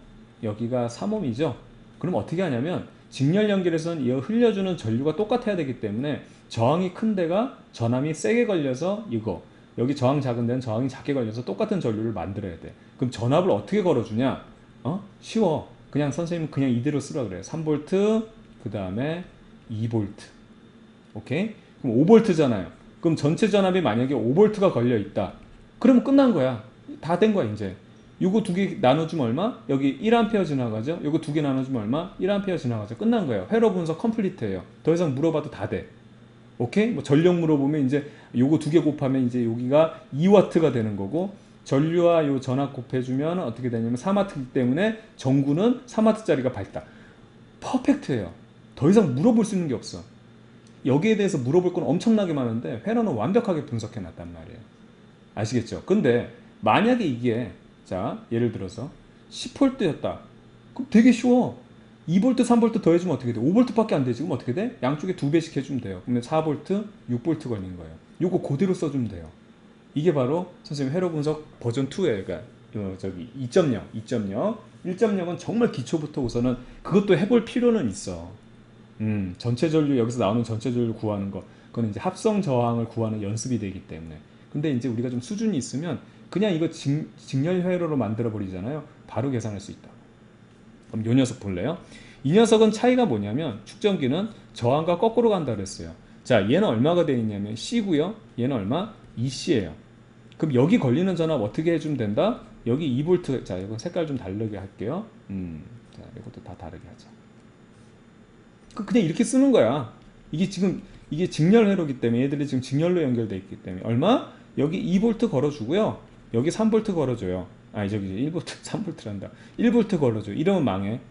여기가 3옴이죠. 그럼 어떻게 하냐면 직렬 연결에서는 이 흘려주는 전류가 똑같아야 되기 때문에 저항이 큰 데가 전압이 세게 걸려서 이거 여기 저항 작은 데는 저항이 작게 걸려서 똑같은 전류를 만들어야 돼. 그럼 전압을 어떻게 걸어주냐? 쉬워. 그냥 선생님은 그냥 이대로 쓰라 그래요. 3V 그 다음에 2V. 오케이? 그럼 5V잖아요. 그럼 전체 전압이 만약에 5V가 걸려 있다. 그러면 끝난 거야. 다 된 거야 이제. 요거 2개 나눠주면 얼마? 여기 1A 지나가죠? 요거 2개 나눠주면 얼마? 1A 지나가죠? 끝난 거예요. 회로 분석 컴플리트예요. 더 이상 물어봐도 다 돼. 오케이? 뭐 전력 물어보면 이제 요거 2개 곱하면 이제 여기가 2W가 되는 거고 전류와 요 전압 곱해주면 어떻게 되냐면 3W이기 때문에 전구는 3W짜리가 밝다. 퍼펙트예요. 더 이상 물어볼 수 있는 게 없어. 여기에 대해서 물어볼 건 엄청나게 많은데 회로는 완벽하게 분석해 놨단 말이에요. 아시겠죠? 근데 만약에 이게 자 예를 들어서 10V였다. 그럼 되게 쉬워. 2V, 3V 더해주면 어떻게 돼? 5V밖에 안 돼. 지금 어떻게 돼? 양쪽에 2배씩 해주면 돼요. 그러면 4V, 6V 걸린 거예요. 요거 그대로 써주면 돼요. 이게 바로 선생님 회로 분석 버전 2예요. 그러니까 저기 2.0, 2.0, 1.0은 정말 기초부터 우선은 그것도 해볼 필요는 있어. 전체 전류 여기서 나오는 전체 전류 구하는 거, 그건 이제 합성 저항을 구하는 연습이 되기 때문에. 근데 이제 우리가 좀 수준이 있으면 그냥 이거 직렬 회로로 만들어 버리잖아요. 바로 계산할 수 있다. 그럼 요 녀석 볼래요? 이 녀석은 차이가 뭐냐면 축전기는 저항과 거꾸로 간다 그랬어요. 자, 얘는 얼마가 되어 있냐면 C고요. 얘는 얼마? 2C예요. 그럼 여기 걸리는 전압 어떻게 해주면 된다? 여기 2V. 자, 이거 색깔 좀 다르게 할게요. 자, 이것도 다 다르게 하자. 그냥 이렇게 쓰는 거야. 이게 지금 이게 직렬 회로기 때문에 얘들이 지금 직렬로 연결되어 있기 때문에 얼마? 여기 2V 걸어주고요. 여기 3V 걸어줘요. 아니 저기 1V 3V란다. 1V 걸어줘. 이러면 망해.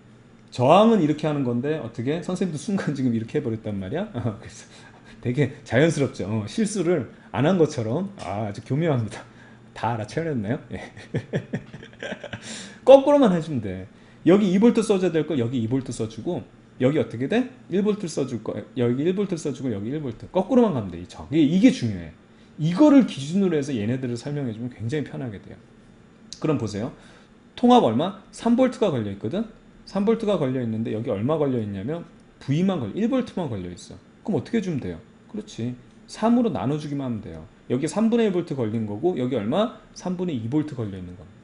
저항은 이렇게 하는 건데 어떻게? 선생님도 순간 지금 이렇게 해버렸단 말이야. 그래서 되게 자연스럽죠. 실수를 안 한 것처럼. 아주 교묘합니다. 다 알아채렸나요? 예. 거꾸로만 해주면 돼. 여기 2V 써줘야 될 거 여기 2V 써주고 여기 어떻게 돼? 1V 써줄 거 여기 1V 써주고 여기 1V 거꾸로만 가면 돼. 이게 중요해. 이거를 기준으로 해서 얘네들을 설명해주면 굉장히 편하게 돼요. 그럼 보세요. 통합 얼마? 3V가 걸려 있거든. 3V가 걸려 있는데 여기 얼마 걸려 있냐면 V만 걸려 1V만 걸려 있어. 그럼 어떻게 주면 돼요? 그렇지. 3으로 나눠주기만 하면 돼요. 여기 3분의 1V 걸린 거고 여기 얼마? 3분의 2V 걸려 있는 겁니다.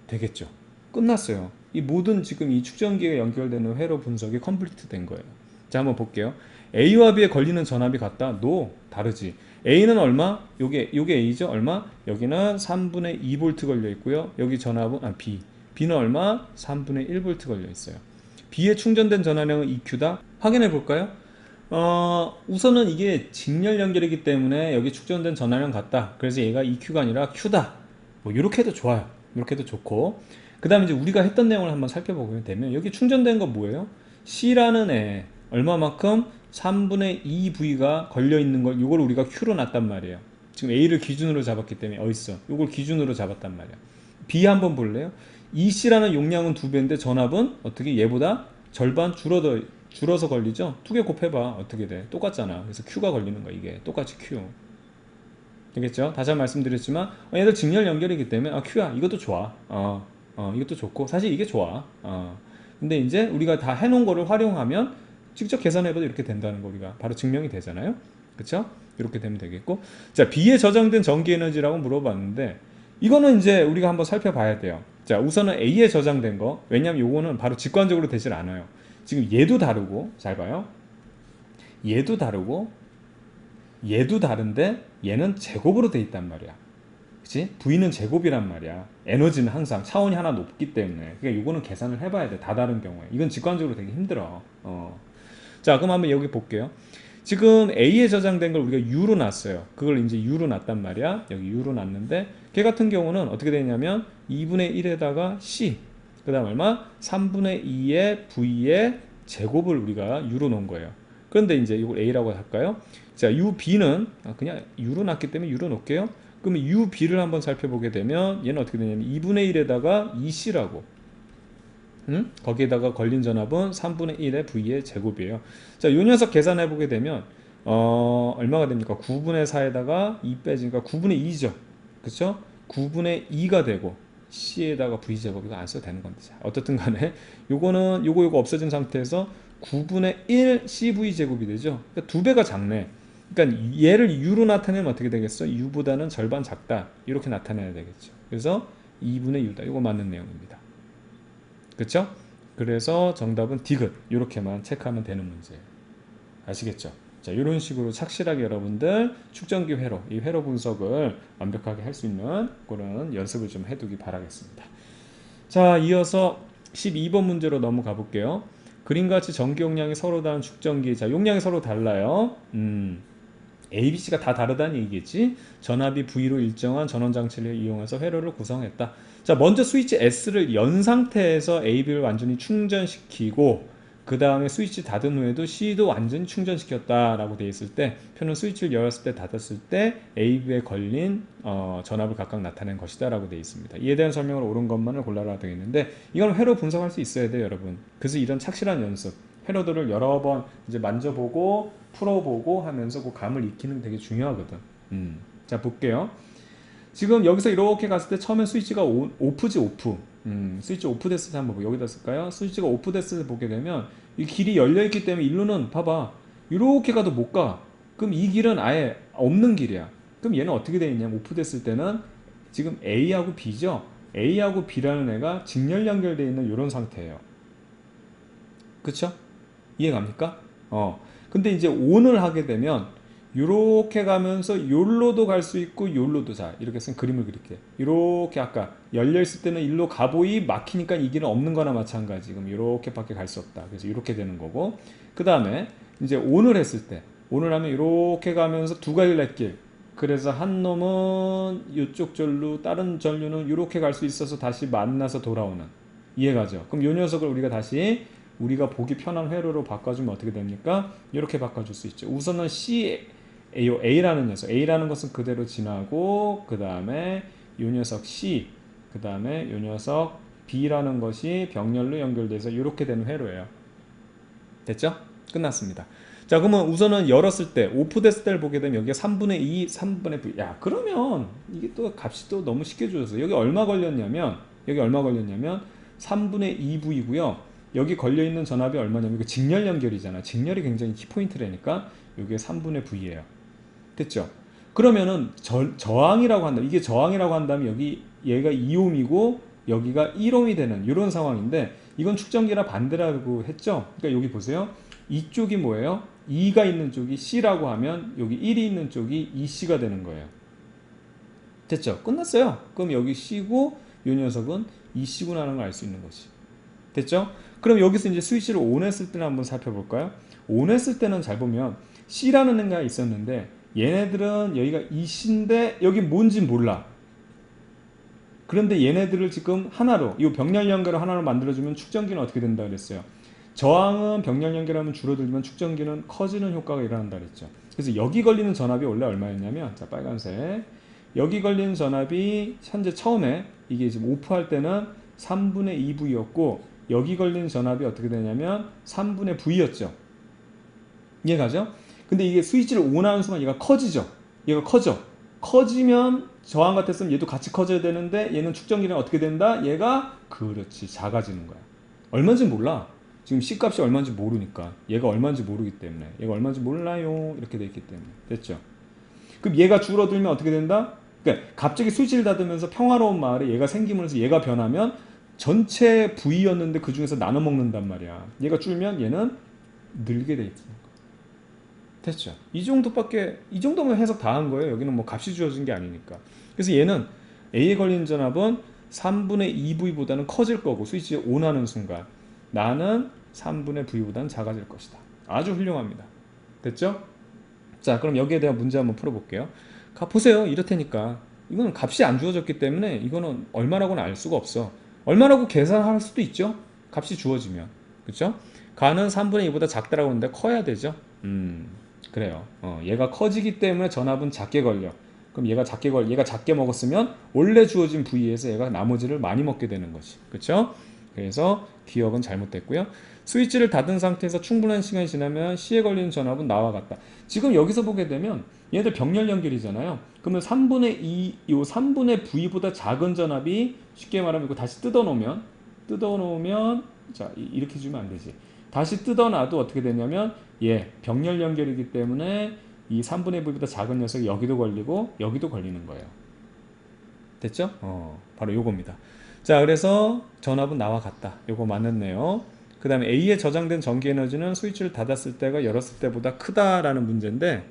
되겠죠? 끝났어요. 이 모든 지금 이 축전기에 연결되는 회로 분석이 컴플리트 된 거예요. 자, 한번 볼게요. A와 B에 걸리는 전압이 같다? No, 다르지. A는 얼마? 요게 A죠? 얼마? 여기는 3분의 2V 걸려 있고요. 여기 전압은 B. B는 얼마? 3분의 1V 걸려 있어요. B에 충전된 전압량은 EQ다. 확인해 볼까요? 우선은 이게 직렬 연결이기 때문에 여기 축전된 전압량 같다. 그래서 얘가 EQ가 아니라 Q다. 뭐 이렇게 해도 좋아요. 이렇게 해도 좋고. 그 다음에 이제 우리가 했던 내용을 한번 살펴보게 되면 여기 충전된 건 뭐예요? C라는 애 얼마만큼? 3분의 2V가 걸려있는 걸 이걸 우리가 Q로 놨단 말이에요. 지금 A를 기준으로 잡았기 때문에 어딨어? 이걸 기준으로 잡았단 말이야. B 한번 볼래요? EC라는 용량은 2배인데 전압은 어떻게 얘보다 절반 줄어서 걸리죠? 2개 곱해봐. 어떻게 돼? 똑같잖아. 그래서 Q가 걸리는 거야. 이게 똑같이 Q. 되겠죠? 다시 한번 말씀드렸지만 얘들 직렬 연결이기 때문에 Q야. 이것도 좋아. 이것도 좋고 사실 이게 좋아. 근데 이제 우리가 다 해놓은 거를 활용하면 직접 계산해봐도 이렇게 된다는 거 우리가 바로 증명이 되잖아요. 그쵸? 이렇게 되면 되겠고. 자, B에 저장된 전기 에너지라고 물어봤는데 이거는 이제 우리가 한번 살펴봐야 돼요. 자, 우선은 A에 저장된 거. 왜냐면 요거는 바로 직관적으로 되질 않아요. 지금 얘도 다르고 잘 봐요. 얘도 다르고 얘도 다른데 얘는 제곱으로 돼 있단 말이야. 그치? V는 제곱이란 말이야. 에너지는 항상 차원이 하나 높기 때문에. 그러니까 이거는 계산을 해봐야 돼. 다 다른 경우에. 이건 직관적으로 되게 힘들어. 자, 그럼 한번 여기 볼게요. 지금 A에 저장된 걸 우리가 U로 놨어요. 그걸 이제 U로 놨단 말이야. 여기 U로 놨는데 걔 같은 경우는 어떻게 되냐면 2분의 1에다가 C 그 다음 얼마? 3분의 2의 V의 제곱을 우리가 U로 놓은 거예요. 그런데 이제 이걸 A라고 할까요? 자, UB는 그냥 U로 놨기 때문에 U로 놓을게요. 그러면 UB를 한번 살펴보게 되면 얘는 어떻게 되냐면 2분의 1에다가 2C라고 거기에다가 걸린 전압은 3분의 1의 V의 제곱이에요. 자, 요 녀석 계산해 보게 되면 얼마가 됩니까? 9분의 4에다가 2 빼지니까 9분의 2죠. 그쵸? 9분의 2가 되고 C에다가 V제곱 이거 안 써도 되는 건데. 자, 어떻든 간에 요거는 요거 없어진 상태에서 9분의 1 CV제곱이 되죠. 그러니까 2배가 작네. 그러니까 얘를 U로 나타내면 어떻게 되겠어? U보다는 절반 작다. 이렇게 나타내야 되겠죠. 그래서 2분의 U다. 이거 맞는 내용입니다. 그쵸? 그래서 정답은 디귿. 이렇게만 체크하면 되는 문제예요. 아시겠죠? 자, 이런 식으로 착실하게 여러분들 축전기 회로, 이 회로 분석을 완벽하게 할 수 있는 그런 연습을 좀 해두기 바라겠습니다. 자, 이어서 12번 문제로 넘어가 볼게요. 그림같이 전기 용량이 서로 다른 축전기. 자, 용량이 서로 달라요. A, B, C가 다 다르다는 얘기겠지. 전압이 V로 일정한 전원장치를 이용해서 회로를 구성했다. 자, 먼저 스위치 S를 연 상태에서 A, B를 완전히 충전시키고 그 다음에 스위치 닫은 후에도 C도 완전히 충전시켰다라고 돼 있을 때 표는 스위치를 열었을 때 닫았을 때 AV에 걸린 전압을 각각 나타낸 것이다 라고 되어 있습니다. 이에 대한 설명을 옳은 것만을 골라라 되어 있는데 이건 회로 분석할 수 있어야 돼요 여러분. 그래서 이런 착실한 연습 회로들을 여러 번 이제 만져보고 풀어보고 하면서 그 감을 익히는 게 되게 중요하거든. 자 볼게요. 지금 여기서 이렇게 갔을 때 처음에 스위치가 오프지 오프. 스위치 오프 됐을 때 한번 여기다 쓸까요? 스위치가 오프 됐을 때 보게 되면 이 길이 열려있기 때문에 일로는 봐봐 이렇게 가도 못 가. 그럼 이 길은 아예 없는 길이야. 그럼 얘는 어떻게 되어 있냐면 오프 됐을 때는 지금 A하고 B죠. A하고 B라는 애가 직렬 연결되어 있는 이런 상태예요. 그쵸? 이해갑니까? 근데 이제 ON을 하게 되면 요렇게 가면서 요로도 갈 수 있고 요로도 자 이렇게 쓴 그림을 그릴게. 요렇게 아까 열려있을 때는 일로 가보이 막히니까 이 길은 없는 거나 마찬가지. 지금 요렇게 밖에 갈 수 없다. 그래서 이렇게 되는 거고 그 다음에 이제 ON을 했을 때 ON을 하면 이렇게 가면서 두 갈래 길. 그래서 한 놈은 이쪽 전류 다른 전류는 이렇게 갈 수 있어서 다시 만나서 돌아오는. 이해가죠? 그럼 요 녀석을 우리가 다시 우리가 보기 편한 회로로 바꿔주면 어떻게 됩니까? 이렇게 바꿔줄 수 있죠. 우선은 A라는 녀석, A라는 것은 그대로 지나고 그 다음에 이 녀석 C, 그 다음에 이 녀석 B라는 것이 병렬로 연결돼서 이렇게 되는 회로예요. 됐죠? 끝났습니다. 자 그러면 우선은 열었을 때 오프 됐을 때를 보게 되면 여기가 3분의 2, 3분의 V. 야 그러면 이게 또 값이 또 너무 쉽게 주어서 여기 얼마 걸렸냐면 3분의 2V고요. 여기 걸려있는 전압이 얼마냐면 이거 직렬 연결이잖아. 직렬이 굉장히 키포인트라니까 이게 3분의 V예요. 됐죠? 그러면은 저항이라고 한다. 이게 저항이라고 한다면 여기 얘가 2옴이고 여기가 1옴이 되는 이런 상황인데 이건 축전기라 반대라고 했죠? 그러니까 여기 보세요. 이쪽이 뭐예요? 2가 있는 쪽이 C라고 하면 여기 1이 있는 쪽이 2C가 되는 거예요. 됐죠? 끝났어요. 그럼 여기 C고 이 녀석은 2C구나 하는 걸 알 수 있는 거지. 됐죠? 그럼 여기서 이제 스위치를 ON 했을 때는 한번 살펴볼까요? ON 했을 때는 잘 보면 C라는 애가 있었는데 얘네들은 여기가 2C인데 여기 뭔지 몰라. 그런데 얘네들을 지금 하나로 이 병렬 연결을 하나로 만들어주면 축전기는 어떻게 된다 그랬어요? 저항은 병렬 연결하면 줄어들면 축전기는 커지는 효과가 일어난다 그랬죠. 그래서 여기 걸리는 전압이 원래 얼마였냐면 자 빨간색 여기 걸리는 전압이 현재 처음에 이게 지금 오프할 때는 3분의 2V였고 여기 걸리는 전압이 어떻게 되냐면 3분의 V였죠. 이해가죠? 근데 이게 스위치를 ON하는 순간 얘가 커지죠. 얘가 커져. 커지면 저항 같았으면 얘도 같이 커져야 되는데 얘는 축전기는 어떻게 된다? 얘가 그렇지 작아지는 거야. 얼마인지 몰라. 지금 C값이 얼마인지 모르니까. 얘가 얼마인지 모르기 때문에. 얘가 얼마인지 몰라요. 이렇게 돼 있기 때문에. 됐죠? 그럼 얘가 줄어들면 어떻게 된다? 그러니까 갑자기 스위치를 닫으면서 평화로운 마을에 얘가 생기면서 얘가 변하면 전체 V였는데 그 중에서 나눠 먹는단 말이야. 얘가 줄면 얘는 늘게 돼 있어. 됐죠? 이 정도면 해석 다 한 거예요. 여기는 뭐 값이 주어진 게 아니니까. 그래서 얘는 A에 걸리는 전압은 3분의 2V보다는 커질 거고 스위치에 ON하는 순간 나는 3분의 V보다는 작아질 것이다. 아주 훌륭합니다. 됐죠? 자 그럼 여기에 대한 문제 한번 풀어볼게요. 보세요. 이렇다니까 이거는 값이 안 주어졌기 때문에 이거는 얼마라고는 알 수가 없어. 얼마라고 계산할 수도 있죠. 값이 주어지면. 그쵸? 가는 3분의 2보다 작다라고 하는데 커야 되죠. 그래요. 얘가 커지기 때문에 전압은 작게 걸려. 그럼 얘가 작게 먹었으면 원래 주어진 부위에서 얘가 나머지를 많이 먹게 되는 거지. 그쵸? 그래서 기억은 잘못됐고요. 스위치를 닫은 상태에서 충분한 시간이 지나면 C에 걸리는 전압은 나와 같다. 지금 여기서 보게 되면 얘들 병렬 연결이잖아요. 그러면 3분의 2, 요 3분의 V보다 작은 전압이 쉽게 말하면 이거 다시 뜯어놓으면 자 이렇게 주면 안 되지. 다시 뜯어놔도 어떻게 되냐면 병렬 연결이기 때문에 이 3분의 V보다 작은 녀석이 여기도 걸리고 여기도 걸리는 거예요. 됐죠? 바로 요겁니다. 자 그래서 전압은 나와 같다. 요거 맞았네요. 그 다음에 A에 저장된 전기에너지는 스위치를 닫았을 때가 열었을 때보다 크다라는 문제인데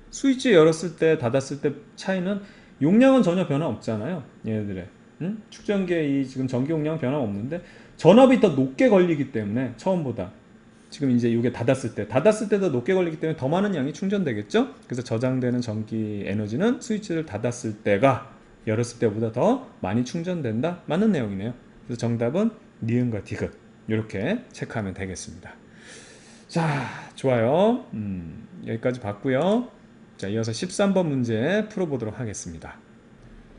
스위치 열었을 때 닫았을 때 차이는 용량은 전혀 변화 없잖아요. 얘네들의 축전기의 이 지금 전기 용량은 변화 없는데 전압이 더 높게 걸리기 때문에 처음보다 지금 이제 이게 닫았을 때도 높게 걸리기 때문에 더 많은 양이 충전되겠죠. 그래서 저장되는 전기 에너지는 스위치를 닫았을 때가 열었을 때보다 더 많이 충전된다. 맞는 내용이네요. 그래서 정답은 니은과 디귿 이렇게 체크하면 되겠습니다. 자, 좋아요. 여기까지 봤고요. 자, 이어서 13번 문제 풀어보도록 하겠습니다.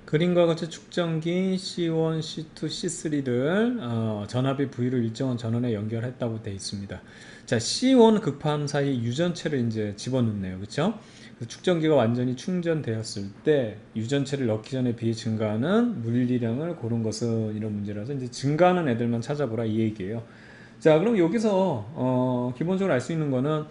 그림과 같이 축전기 C1, C2, C3를 전압의 V를 일정한 전원에 연결했다고 되어 있습니다. 자, C1 극판 사이에 유전체를 이제 집어넣네요. 그쵸? 축전기가 완전히 충전되었을 때 유전체를 넣기 전에 비해 증가하는 물리량을 고른 것은 이런 문제라서 이제 증가하는 애들만 찾아보라 이 얘기예요. 자, 그럼 여기서 기본적으로 알 수 있는 거는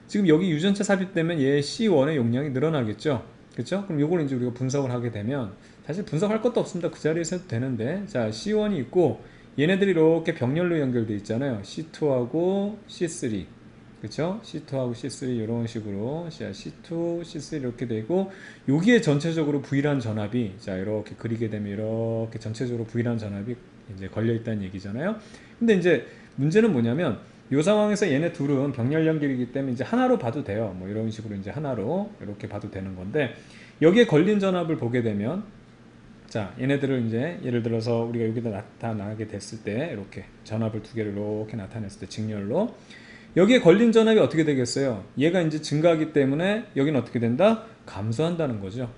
지금 여기 유전체 삽입되면 얘 C1의 용량이 늘어나겠죠. 그렇죠? 그럼 요걸 이제 우리가 분석을 하게 되면 사실 분석할 것도 없습니다. 그 자리에서 해도 되는데, 자, C1이 있고 얘네들이 이렇게 병렬로 연결되어 있잖아요. C2하고 C3, 그렇죠? C2하고 C3 이런 식으로 C2, C3 이렇게 되고 여기에 전체적으로 V란 전압이 자 이렇게 그리게 되면 이렇게 전체적으로 V란 전압이 이제 걸려 있다는 얘기잖아요. 근데 이제 문제는 뭐냐면 이 상황에서 얘네 둘은 병렬 연결이기 때문에 이제 하나로 봐도 돼요. 뭐 이런 식으로 이제 하나로 이렇게 봐도 되는 건데 여기에 걸린 전압을 보게 되면 자 얘네들을 이제 예를 들어서 우리가 여기다 나타나게 됐을 때 이렇게 전압을 두 개를 이렇게 나타냈을 때 직렬로 여기에 걸린 전압이 어떻게 되겠어요? 얘가 이제 증가하기 때문에 여기는 어떻게 된다? 감소한다는 거죠.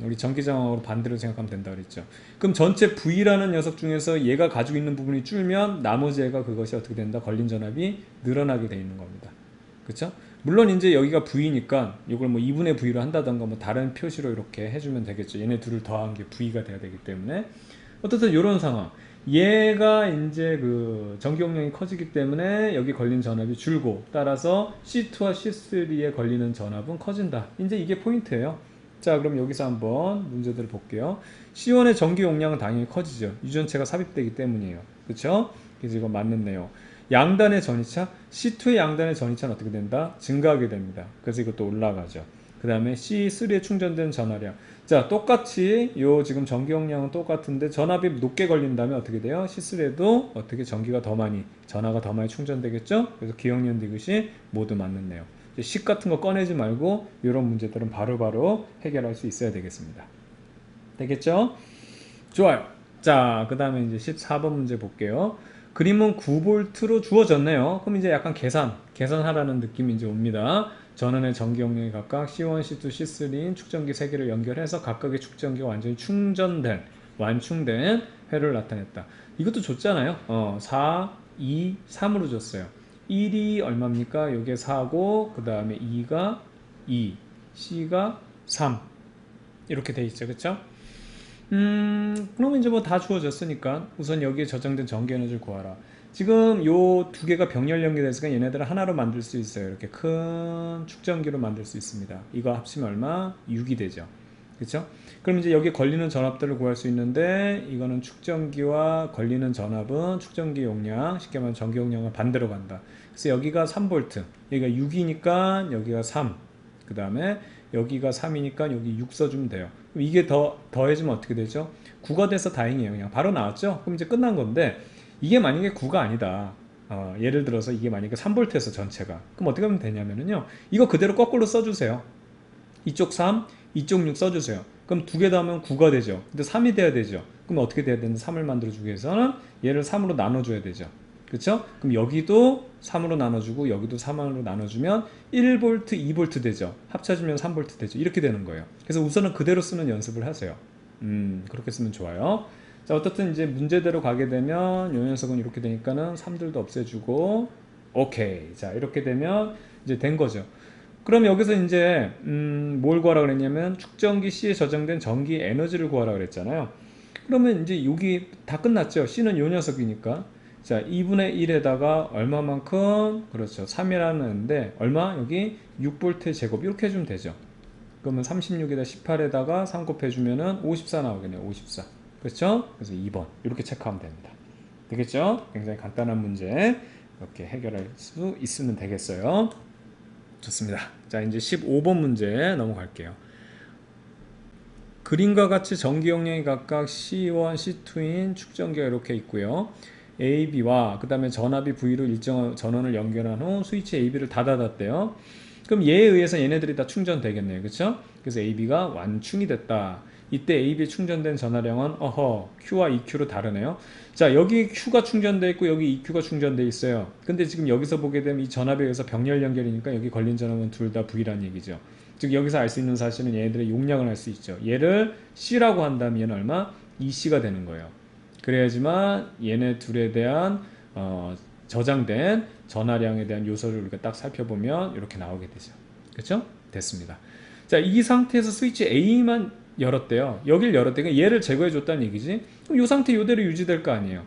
우리 전기장학으로 반대로 생각하면 된다 그랬죠. 그럼 전체 V라는 녀석 중에서 얘가 가지고 있는 부분이 줄면 나머지 애가 그것이 어떻게 된다? 걸린 전압이 늘어나게 돼 있는 겁니다. 그쵸? 물론 이제 여기가 V니까 이걸 뭐 2분의 V로 한다던가 뭐 다른 표시로 이렇게 해주면 되겠죠. 얘네 둘을 더한 게 V가 돼야 되기 때문에 어떻든 이런 상황. 얘가 이제 그 전기 용량이 커지기 때문에 여기 걸린 전압이 줄고 따라서 C2와 C3에 걸리는 전압은 커진다. 이제 이게 포인트예요. 자, 그럼 여기서 한번 문제들을 볼게요. C1의 전기 용량은 당연히 커지죠. 유전체가 삽입되기 때문이에요. 그렇죠? 그래서 이거 맞는 내용. 양단의 전이차, C2의 양단의 전이차는 어떻게 된다? 증가하게 됩니다. 그래서 이것도 올라가죠. 그 다음에 C3에 충전된 전하량. 자, 똑같이 요 지금 전기 용량은 똑같은데 전압이 높게 걸린다면 어떻게 돼요? C3에도 어떻게 전기가 더 많이, 전하가 더 많이 충전되겠죠? 그래서 기억년 디귿이 모두 맞는 내용. 식 같은 거 꺼내지 말고 이런 문제들은 바로바로 해결할 수 있어야 되겠습니다. 되겠죠? 좋아요. 자, 그 다음에 이제 14번 문제 볼게요. 그림은 9V로 주어졌네요. 그럼 이제 약간 계산하라는 느낌이 이제 옵니다. 전원의 전기 용량이 각각 C1, C2, C3인 축전기 3개를 연결해서 각각의 축전기가 완전히 완충된 회를 나타냈다. 이것도 줬잖아요. 4, 2, 3으로 줬어요. 1이 얼마입니까? 여기에 4고 그 다음에 2가 2, C가 3 이렇게 돼 있죠. 그쵸? 그러면 이제 뭐 다 주어졌으니까 우선 여기에 저장된 전기 에너지를 구하라. 지금 요 두 개가 병렬 연결됐으니까 얘네들을 하나로 만들 수 있어요. 이렇게 큰 축전기로 만들 수 있습니다. 이거 합치면 얼마? 6이 되죠. 그렇죠? 그럼 이제 여기에 걸리는 전압들을 구할 수 있는데 이거는 축전기와 걸리는 전압은 축전기 용량, 쉽게 말하면 전기 용량은 반대로 간다. 그래서 여기가 3V, 여기가 6이니까 여기가 3, 그 다음에 여기가 3이니까 여기 6 써주면 돼요. 그럼 이게 더해지면 어떻게 되죠? 9가 돼서 다행이에요. 그냥 바로 나왔죠? 그럼 이제 끝난 건데 이게 만약에 9가 아니다. 예를 들어서 이게 만약에 3V에서 전체가 그럼 어떻게 하면 되냐면요 이거 그대로 거꾸로 써주세요. 이쪽 3, 이쪽 6 써주세요. 그럼 두 개 더하면 9가 되죠. 근데 3이 돼야 되죠. 그럼 어떻게 돼야 되는데 3을 만들어주기 위해서는 얘를 3으로 나눠줘야 되죠. 그쵸? 그럼 여기도 3으로 나눠주고 여기도 3으로 나눠주면 1V, 2V 되죠. 합쳐지면 3V 되죠. 이렇게 되는 거예요. 그래서 우선은 그대로 쓰는 연습을 하세요. 그렇게 쓰면 좋아요. 자, 어떻든 이제 문제대로 가게 되면 요 녀석은 이렇게 되니까는 3들도 없애주고 오케이. 자, 이렇게 되면 이제 된 거죠. 그럼 여기서 이제 뭘 구하라 그랬냐면 축전기 C에 저장된 전기 에너지를 구하라 그랬잖아요. 그러면 이제 여기 다 끝났죠. C는 요 녀석이니까 자 2분의 1에다가 얼마만큼 그렇죠 3이라는데 얼마 여기 6V 제곱 이렇게 해주면 되죠. 그러면 36에다 18에다가 3 곱해주면은 54 나오겠네요. 54 그렇죠? 그래서 2번 이렇게 체크하면 됩니다. 되겠죠? 굉장히 간단한 문제 이렇게 해결할 수 있으면 되겠어요. 좋습니다. 자 이제 15번 문제 넘어갈게요. 그림과 같이 전기 용량이 각각 C1, C2인 축전기가 이렇게 있고요. AB와 그 다음에 전압이 V로 일정한 전원을 연결한 후 스위치 AB를 닫아놨대요. 그럼 얘에 의해서 얘네들이 다 충전되겠네요. 그쵸? 그래서 AB가 완충이 됐다. 이때 AB 충전된 전하량은 Q와 EQ로 다르네요. 자, 여기 Q가 충전되어 있고 여기 EQ가 충전되어 있어요. 근데 지금 여기서 보게 되면 이 전압에 의해서 병렬 연결이니까 여기 걸린 전압은 둘 다 V란 얘기죠. 즉 여기서 알 수 있는 사실은 얘네들의 용량을 알 수 있죠. 얘를 C라고 한다면 얘는 얼마? 2C가 되는 거예요. 그래야지만 얘네 둘에 대한 저장된 전하량에 대한 요소를 우리가 딱 살펴보면 이렇게 나오게 되죠. 그렇죠? 됐습니다. 자, 이 상태에서 스위치 A만 열었대요. 여길 열었대요. 그러니까 얘를 제거해 줬다는 얘기지. 그럼 이 상태 이대로 유지될 거 아니에요.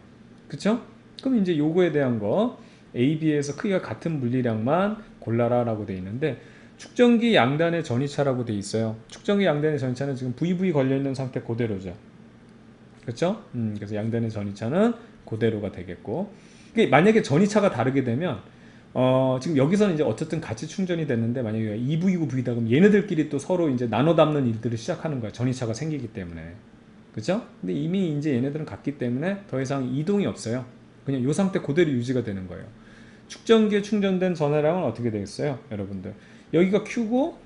그쵸? 그럼 이제 요거에 대한 거 A, B에서 크기가 같은 물리량만 골라라 라고 돼 있는데 축전기 양단의 전이차라고 돼 있어요. 축전기 양단의 전이차는 지금 VV 걸려있는 상태 그대로죠. 그렇죠? 그래서 양단의 전이차는 그대로가 되겠고 만약에 전이차가 다르게 되면 지금 여기서는 이제 어쨌든 같이 충전이 됐는데 만약에 EV고 V다 그럼 얘네들끼리 또 서로 이제 나눠 담는 일들을 시작하는 거야. 전이차가 생기기 때문에. 그죠? 근데 이미 이제 얘네들은 같기 때문에 더 이상 이동이 없어요. 그냥 이 상태 그대로 유지가 되는 거예요. 축전기에 충전된 전하량은 어떻게 되겠어요? 여러분들. 여기가 Q고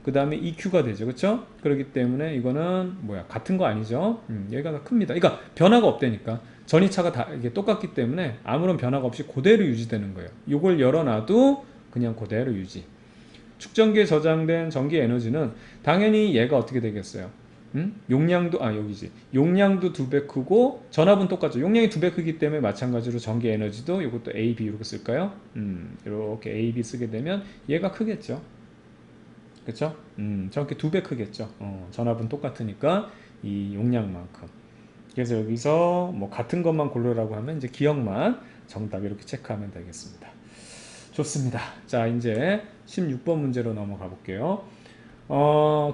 그 다음에 EQ가 되죠. 그쵸? 그렇기 때문에 이거는 뭐야? 같은 거 아니죠? 얘가 더 큽니다. 그러니까 변화가 없다니까. 전이차가 다 이게 똑같기 때문에 아무런 변화가 없이 그대로 유지되는 거예요. 이걸 열어놔도 그냥 그대로 유지. 축전기에 저장된 전기 에너지는 당연히 얘가 어떻게 되겠어요? 용량도 여기지. 용량도 2배 크고 전압은 똑같죠. 용량이 2배 크기 때문에 마찬가지로 전기 에너지도 이것도 A, B 이렇게 쓸까요? 이렇게 A, B 쓰게 되면 얘가 크겠죠. 그쵸? 저렇게 2배 크겠죠. 전압은 똑같으니까 이 용량만큼. 그래서 여기서 뭐 같은 것만 고르라고 하면 이제 기억만 정답 이렇게 체크하면 되겠습니다. 좋습니다. 자, 이제 16번 문제로 넘어가 볼게요.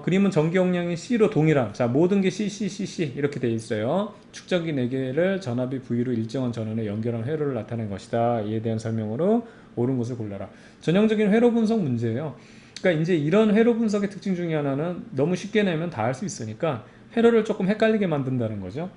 그림은 전기 용량이 C로 동일함. 자, 모든 게 C, C, C, C 이렇게 돼 있어요. 축전기 4개를 전압이 V로 일정한 전원에 연결한 회로를 나타낸 것이다. 이에 대한 설명으로 옳은 것을 골라라. 전형적인 회로 분석 문제예요. 그러니까 이제 이런 회로 분석의 특징 중에 하나는 너무 쉽게 내면 다 할 수 있으니까 회로를 조금 헷갈리게 만든다는 거죠.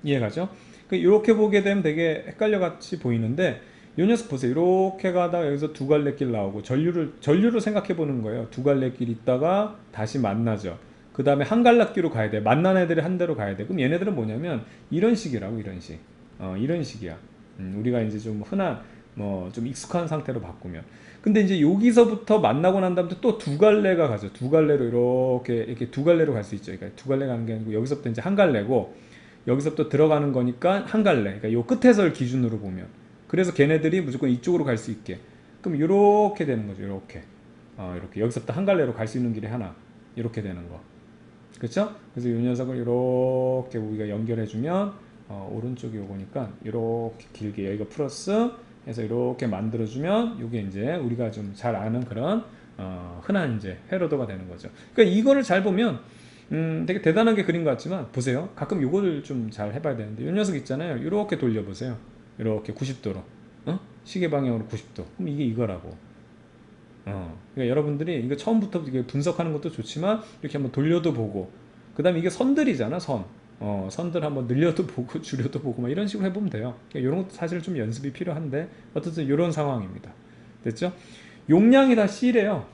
이해가죠? 이렇게 보게 되면 되게 헷갈려 같이 보이는데 이 녀석 보세요. 이렇게 가다가 여기서 두 갈래 길 나오고 전류를 생각해 보는 거예요. 두 갈래 길 있다가 다시 만나죠. 그 다음에 한 갈래길로 가야 돼. 만난 애들이 한 대로 가야 돼. 그럼 얘네들은 뭐냐면 이런 식이라고. 이런 식. 이런 식이야. 우리가 이제 좀 흔한 좀 익숙한 상태로 바꾸면. 근데 이제 여기서부터 만나고 난 다음에 또 두 갈래가 가죠. 두 갈래로 이렇게 두 갈래로 갈 수 있죠. 그러니까 두 갈래 가는 게 아니고 여기서부터 이제 한 갈래고 여기서부터 들어가는 거니까 한 갈래. 그러니까 요 끝에서를 기준으로 보면. 그래서 걔네들이 무조건 이쪽으로 갈 수 있게. 그럼 이렇게 되는 거죠. 이렇게. 이렇게 여기서부터 한 갈래로 갈 수 있는 길이 하나. 이렇게 되는 거. 그렇죠? 그래서 이 녀석을 이렇게 우리가 연결해주면 오른쪽이 요거니까 이렇게 길게 여기가 플러스 해서 이렇게 만들어주면 이게 이제 우리가 좀 잘 아는 그런 흔한 이제 회로도가 되는 거죠. 그러니까 이거를 잘 보면 되게 대단하게 그린 것 같지만 보세요. 가끔 이거를 좀 잘 해봐야 되는데 이 녀석 있잖아요. 이렇게 돌려보세요. 이렇게 90도로 시계 방향으로 90도. 그럼 이게 이거라고. 그러니까 여러분들이 이거 처음부터 이게 분석하는 것도 좋지만 이렇게 한번 돌려도 보고 그 다음에 이게 선들이잖아. 선들 한번 늘려도 보고 줄여도 보고 막 이런 식으로 해보면 돼요. 그러니까 이런 것도 사실 좀 연습이 필요한데 어쨌든 이런 상황입니다. 됐죠? 용량이 다 C래요.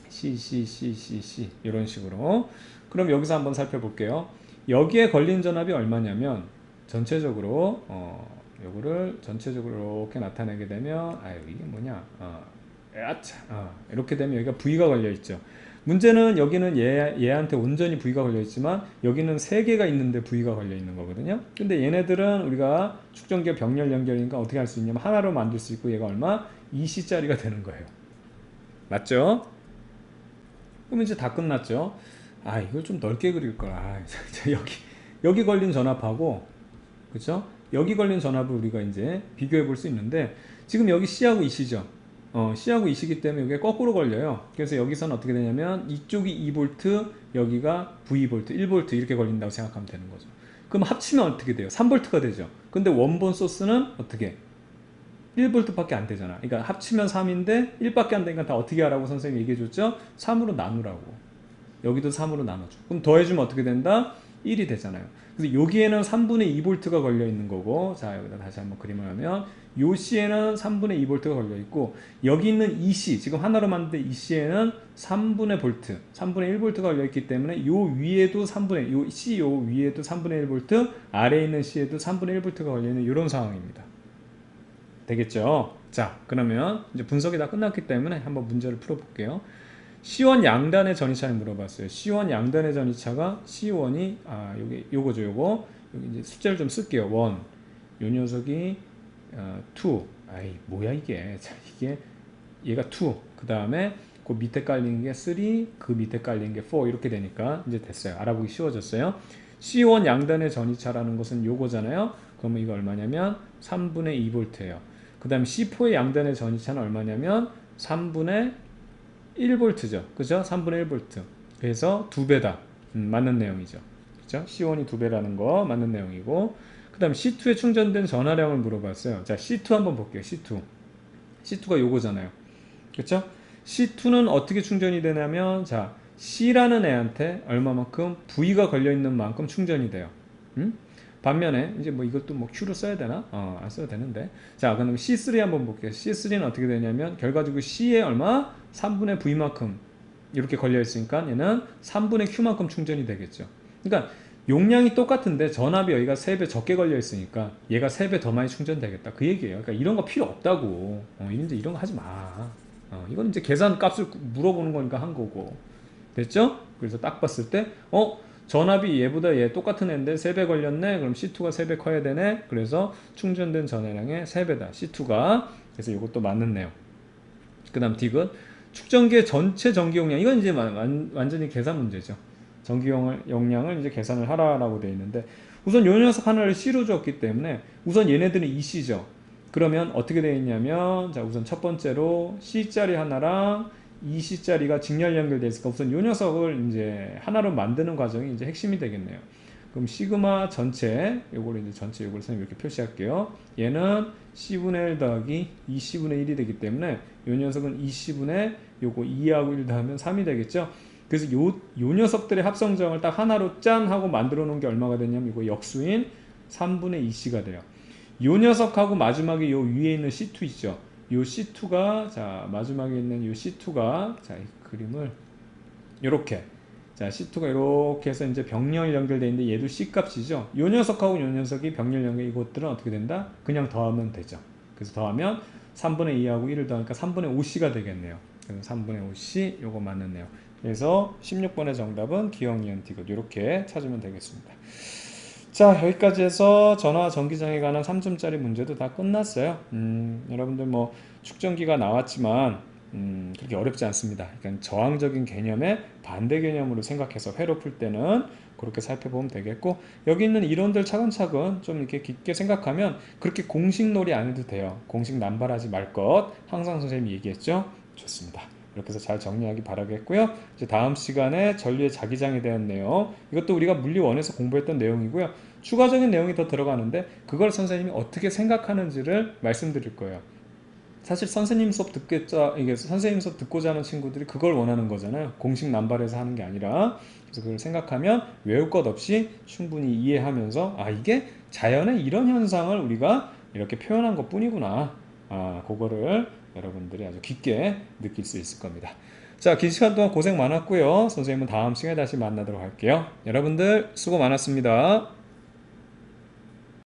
C 이런 식으로. 그럼 여기서 한번 살펴볼게요. 여기에 걸린 전압이 얼마냐면 전체적으로 요거를 전체적으로 이렇게 나타내게 되면 이게 뭐냐 이렇게 되면 여기가 V가 걸려 있죠. 문제는 여기는 얘한테 온전히 V가 걸려 있지만 여기는 3개가 있는데 V가 걸려 있는 거거든요. 근데 얘네들은 우리가 축전기와 병렬 연결이니까 어떻게 할 수 있냐면 하나로 만들 수 있고 얘가 얼마? 2C짜리가 되는 거예요. 맞죠? 그럼 이제 다 끝났죠. 이걸 좀 넓게 그릴 걸. 여기 걸린 전압하고 그쵸? 여기 걸린 전압을 우리가 이제 비교해 볼 수 있는데 지금 여기 C하고 EC죠. C하고 EC이기 때문에 이게 거꾸로 걸려요. 그래서 여기서는 어떻게 되냐면 이쪽이 2V, 여기가 VV, 1V 이렇게 걸린다고 생각하면 되는 거죠. 그럼 합치면 어떻게 돼요? 3V가 되죠. 근데 원본 소스는 어떻게? 1V 밖에 안 되잖아. 그러니까 합치면 3인데 1밖에 안 되니까 다 어떻게 하라고 선생님이 얘기해 줬죠? 3으로 나누라고. 여기도 3으로 나눠줘. 그럼 더해주면 어떻게 된다? 1이 되잖아요. 그래서 여기에는 3분의 2V가 걸려 있는 거고, 자 여기다 다시 한번 그림을 하면 요 C에는 3분의 2V가 걸려 있고, 여기 있는 이 C, 지금 하나로 만든 이 C에는 3분의 볼트, 3분의 1V가 걸려 있기 때문에 요 위에도 3분의, 요 C 요 위에도 3분의 1V, 아래에 있는 C에도 3분의 1V가 걸려 있는 이런 상황입니다. 되겠죠? 자, 그러면 이제 분석이 다 끝났기 때문에 한번 문제를 풀어볼게요. C1 양단의 전이차를 물어봤어요. C1 양단의 전이차가 C1이 요거죠, 요거. 여기 이제 숫자를 좀 쓸게요. 1. 요 녀석이 2. 아이 뭐야 이게. 자, 이게 얘가 2. 그 다음에 그 밑에 깔린 게 3. 그 밑에 깔린 게 4. 이렇게 되니까 이제 됐어요. 알아보기 쉬워졌어요. C1 양단의 전이차라는 것은 요거잖아요. 그러면 이거 얼마냐면 3분의 2V예요. 그 다음 C4의 양단의 전이차는 얼마냐면 3분의 1V죠. 그죠? 3분의 1V. 그래서 2배다. 맞는 내용이죠. 그죠? C1이 2배라는 거 맞는 내용이고, 그 다음 C2에 충전된 전하량을 물어봤어요. 자, C2 한번 볼게요. C2. C2가 요거잖아요. 그쵸? C2는 어떻게 충전이 되냐면, 자, C라는 애한테 얼마만큼 V가 걸려있는 만큼 충전이 돼요. 반면에 이제 뭐 이것도 뭐 Q로 써야 되나? 안 써도 되는데. 자, 그럼 C3 한번 볼게요. C3는 어떻게 되냐면 결과적으로 C에 얼마? 3분의 V만큼 이렇게 걸려 있으니까 얘는 3분의 Q만큼 충전이 되겠죠. 그러니까 용량이 똑같은데 전압이 여기가 3배 적게 걸려 있으니까 얘가 3배 더 많이 충전되겠다. 그 얘기예요. 그러니까 이런 거 필요 없다고. 이제 이런 거 하지 마. 이건 이제 계산 값을 물어보는 거니까 한 거고. 됐죠? 그래서 딱 봤을 때 전압이 얘보다 얘 똑같은 애인데 3배 걸렸네. 그럼 C2가 3배 커야 되네. 그래서 충전된 전해량의 3배다. C2가. 그래서 이것도 맞는 내용. 그 다음 디귿. 축전기의 전체 전기 용량. 이건 이제 완전히 계산 문제죠. 전기 용량을 이제 계산을 하라라고 되어 있는데, 우선 요 녀석 하나를 C로 줬기 때문에 우선 얘네들은 EC죠. 그러면 어떻게 되어 있냐면, 자, 우선 첫 번째로 C짜리 하나랑 EC짜리가 직렬 연결되어 있으니까 우선 요 녀석을 이제 하나로 만드는 과정이 이제 핵심이 되겠네요. 그럼 시그마 전체, 요걸 이제 전체 요걸 선생님 이렇게 표시할게요. 얘는 C분의 1 더하기 2C분의 1이 되기 때문에 요 녀석은 2C분의 요거 2하고 1 더하면 3이 되겠죠. 그래서 요 녀석들의 합성정을 딱 하나로 짠 하고 만들어 놓은 게 얼마가 되냐면 이거 역수인 3분의 2C가 돼요. 요 녀석하고 마지막에 요 위에 있는 C2 있죠. 요 C2가, 자, 마지막에 있는 요 C2가, 자, 이 그림을 요렇게, 자, C2가 이렇게 해서 이제 병렬 연결되어 있는데 얘도 C 값이죠. 요 녀석하고 요 녀석이 병렬 연결, 이것들은 어떻게 된다? 그냥 더하면 되죠. 그래서 더하면 3분의 2하고 1을 더하니까 3분의 5C가 되겠네요. 그래서 3분의 5C, 요거 맞는네요. 그래서 16번의 정답은 기억, 니은, 디귿 이렇게 찾으면 되겠습니다. 자, 여기까지 해서 전화 전기장에 관한 3점짜리 문제도 다 끝났어요. 여러분들 뭐 축전기가 나왔지만 그렇게 어렵지 않습니다. 그러니까 저항적인 개념의 반대 개념으로 생각해서 회로 풀 때는 그렇게 살펴보면 되겠고, 여기 있는 이론들 차근차근 좀 이렇게 깊게 생각하면 그렇게 공식놀이 안 해도 돼요. 공식 남발하지 말 것 항상 선생님이 얘기했죠. 좋습니다. 이렇게 해서 잘 정리하기 바라겠고요. 이제 다음 시간에 전류의 자기장에 대한 내용, 이것도 우리가 물리 1에서 공부했던 내용이고요. 추가적인 내용이 더 들어가는데 그걸 선생님이 어떻게 생각하는지를 말씀드릴 거예요. 사실 선생님 수업 듣고자 하는 친구들이 그걸 원하는 거잖아요. 공식 남발해서 하는 게 아니라. 그래서 그걸 생각하면 외울 것 없이 충분히 이해하면서, 이게 자연의 이런 현상을 우리가 이렇게 표현한 것 뿐이구나. 그거를 여러분들이 아주 깊게 느낄 수 있을 겁니다. 자, 긴 시간 동안 고생 많았고요. 선생님은 다음 시간에 다시 만나도록 할게요. 여러분들 수고 많았습니다.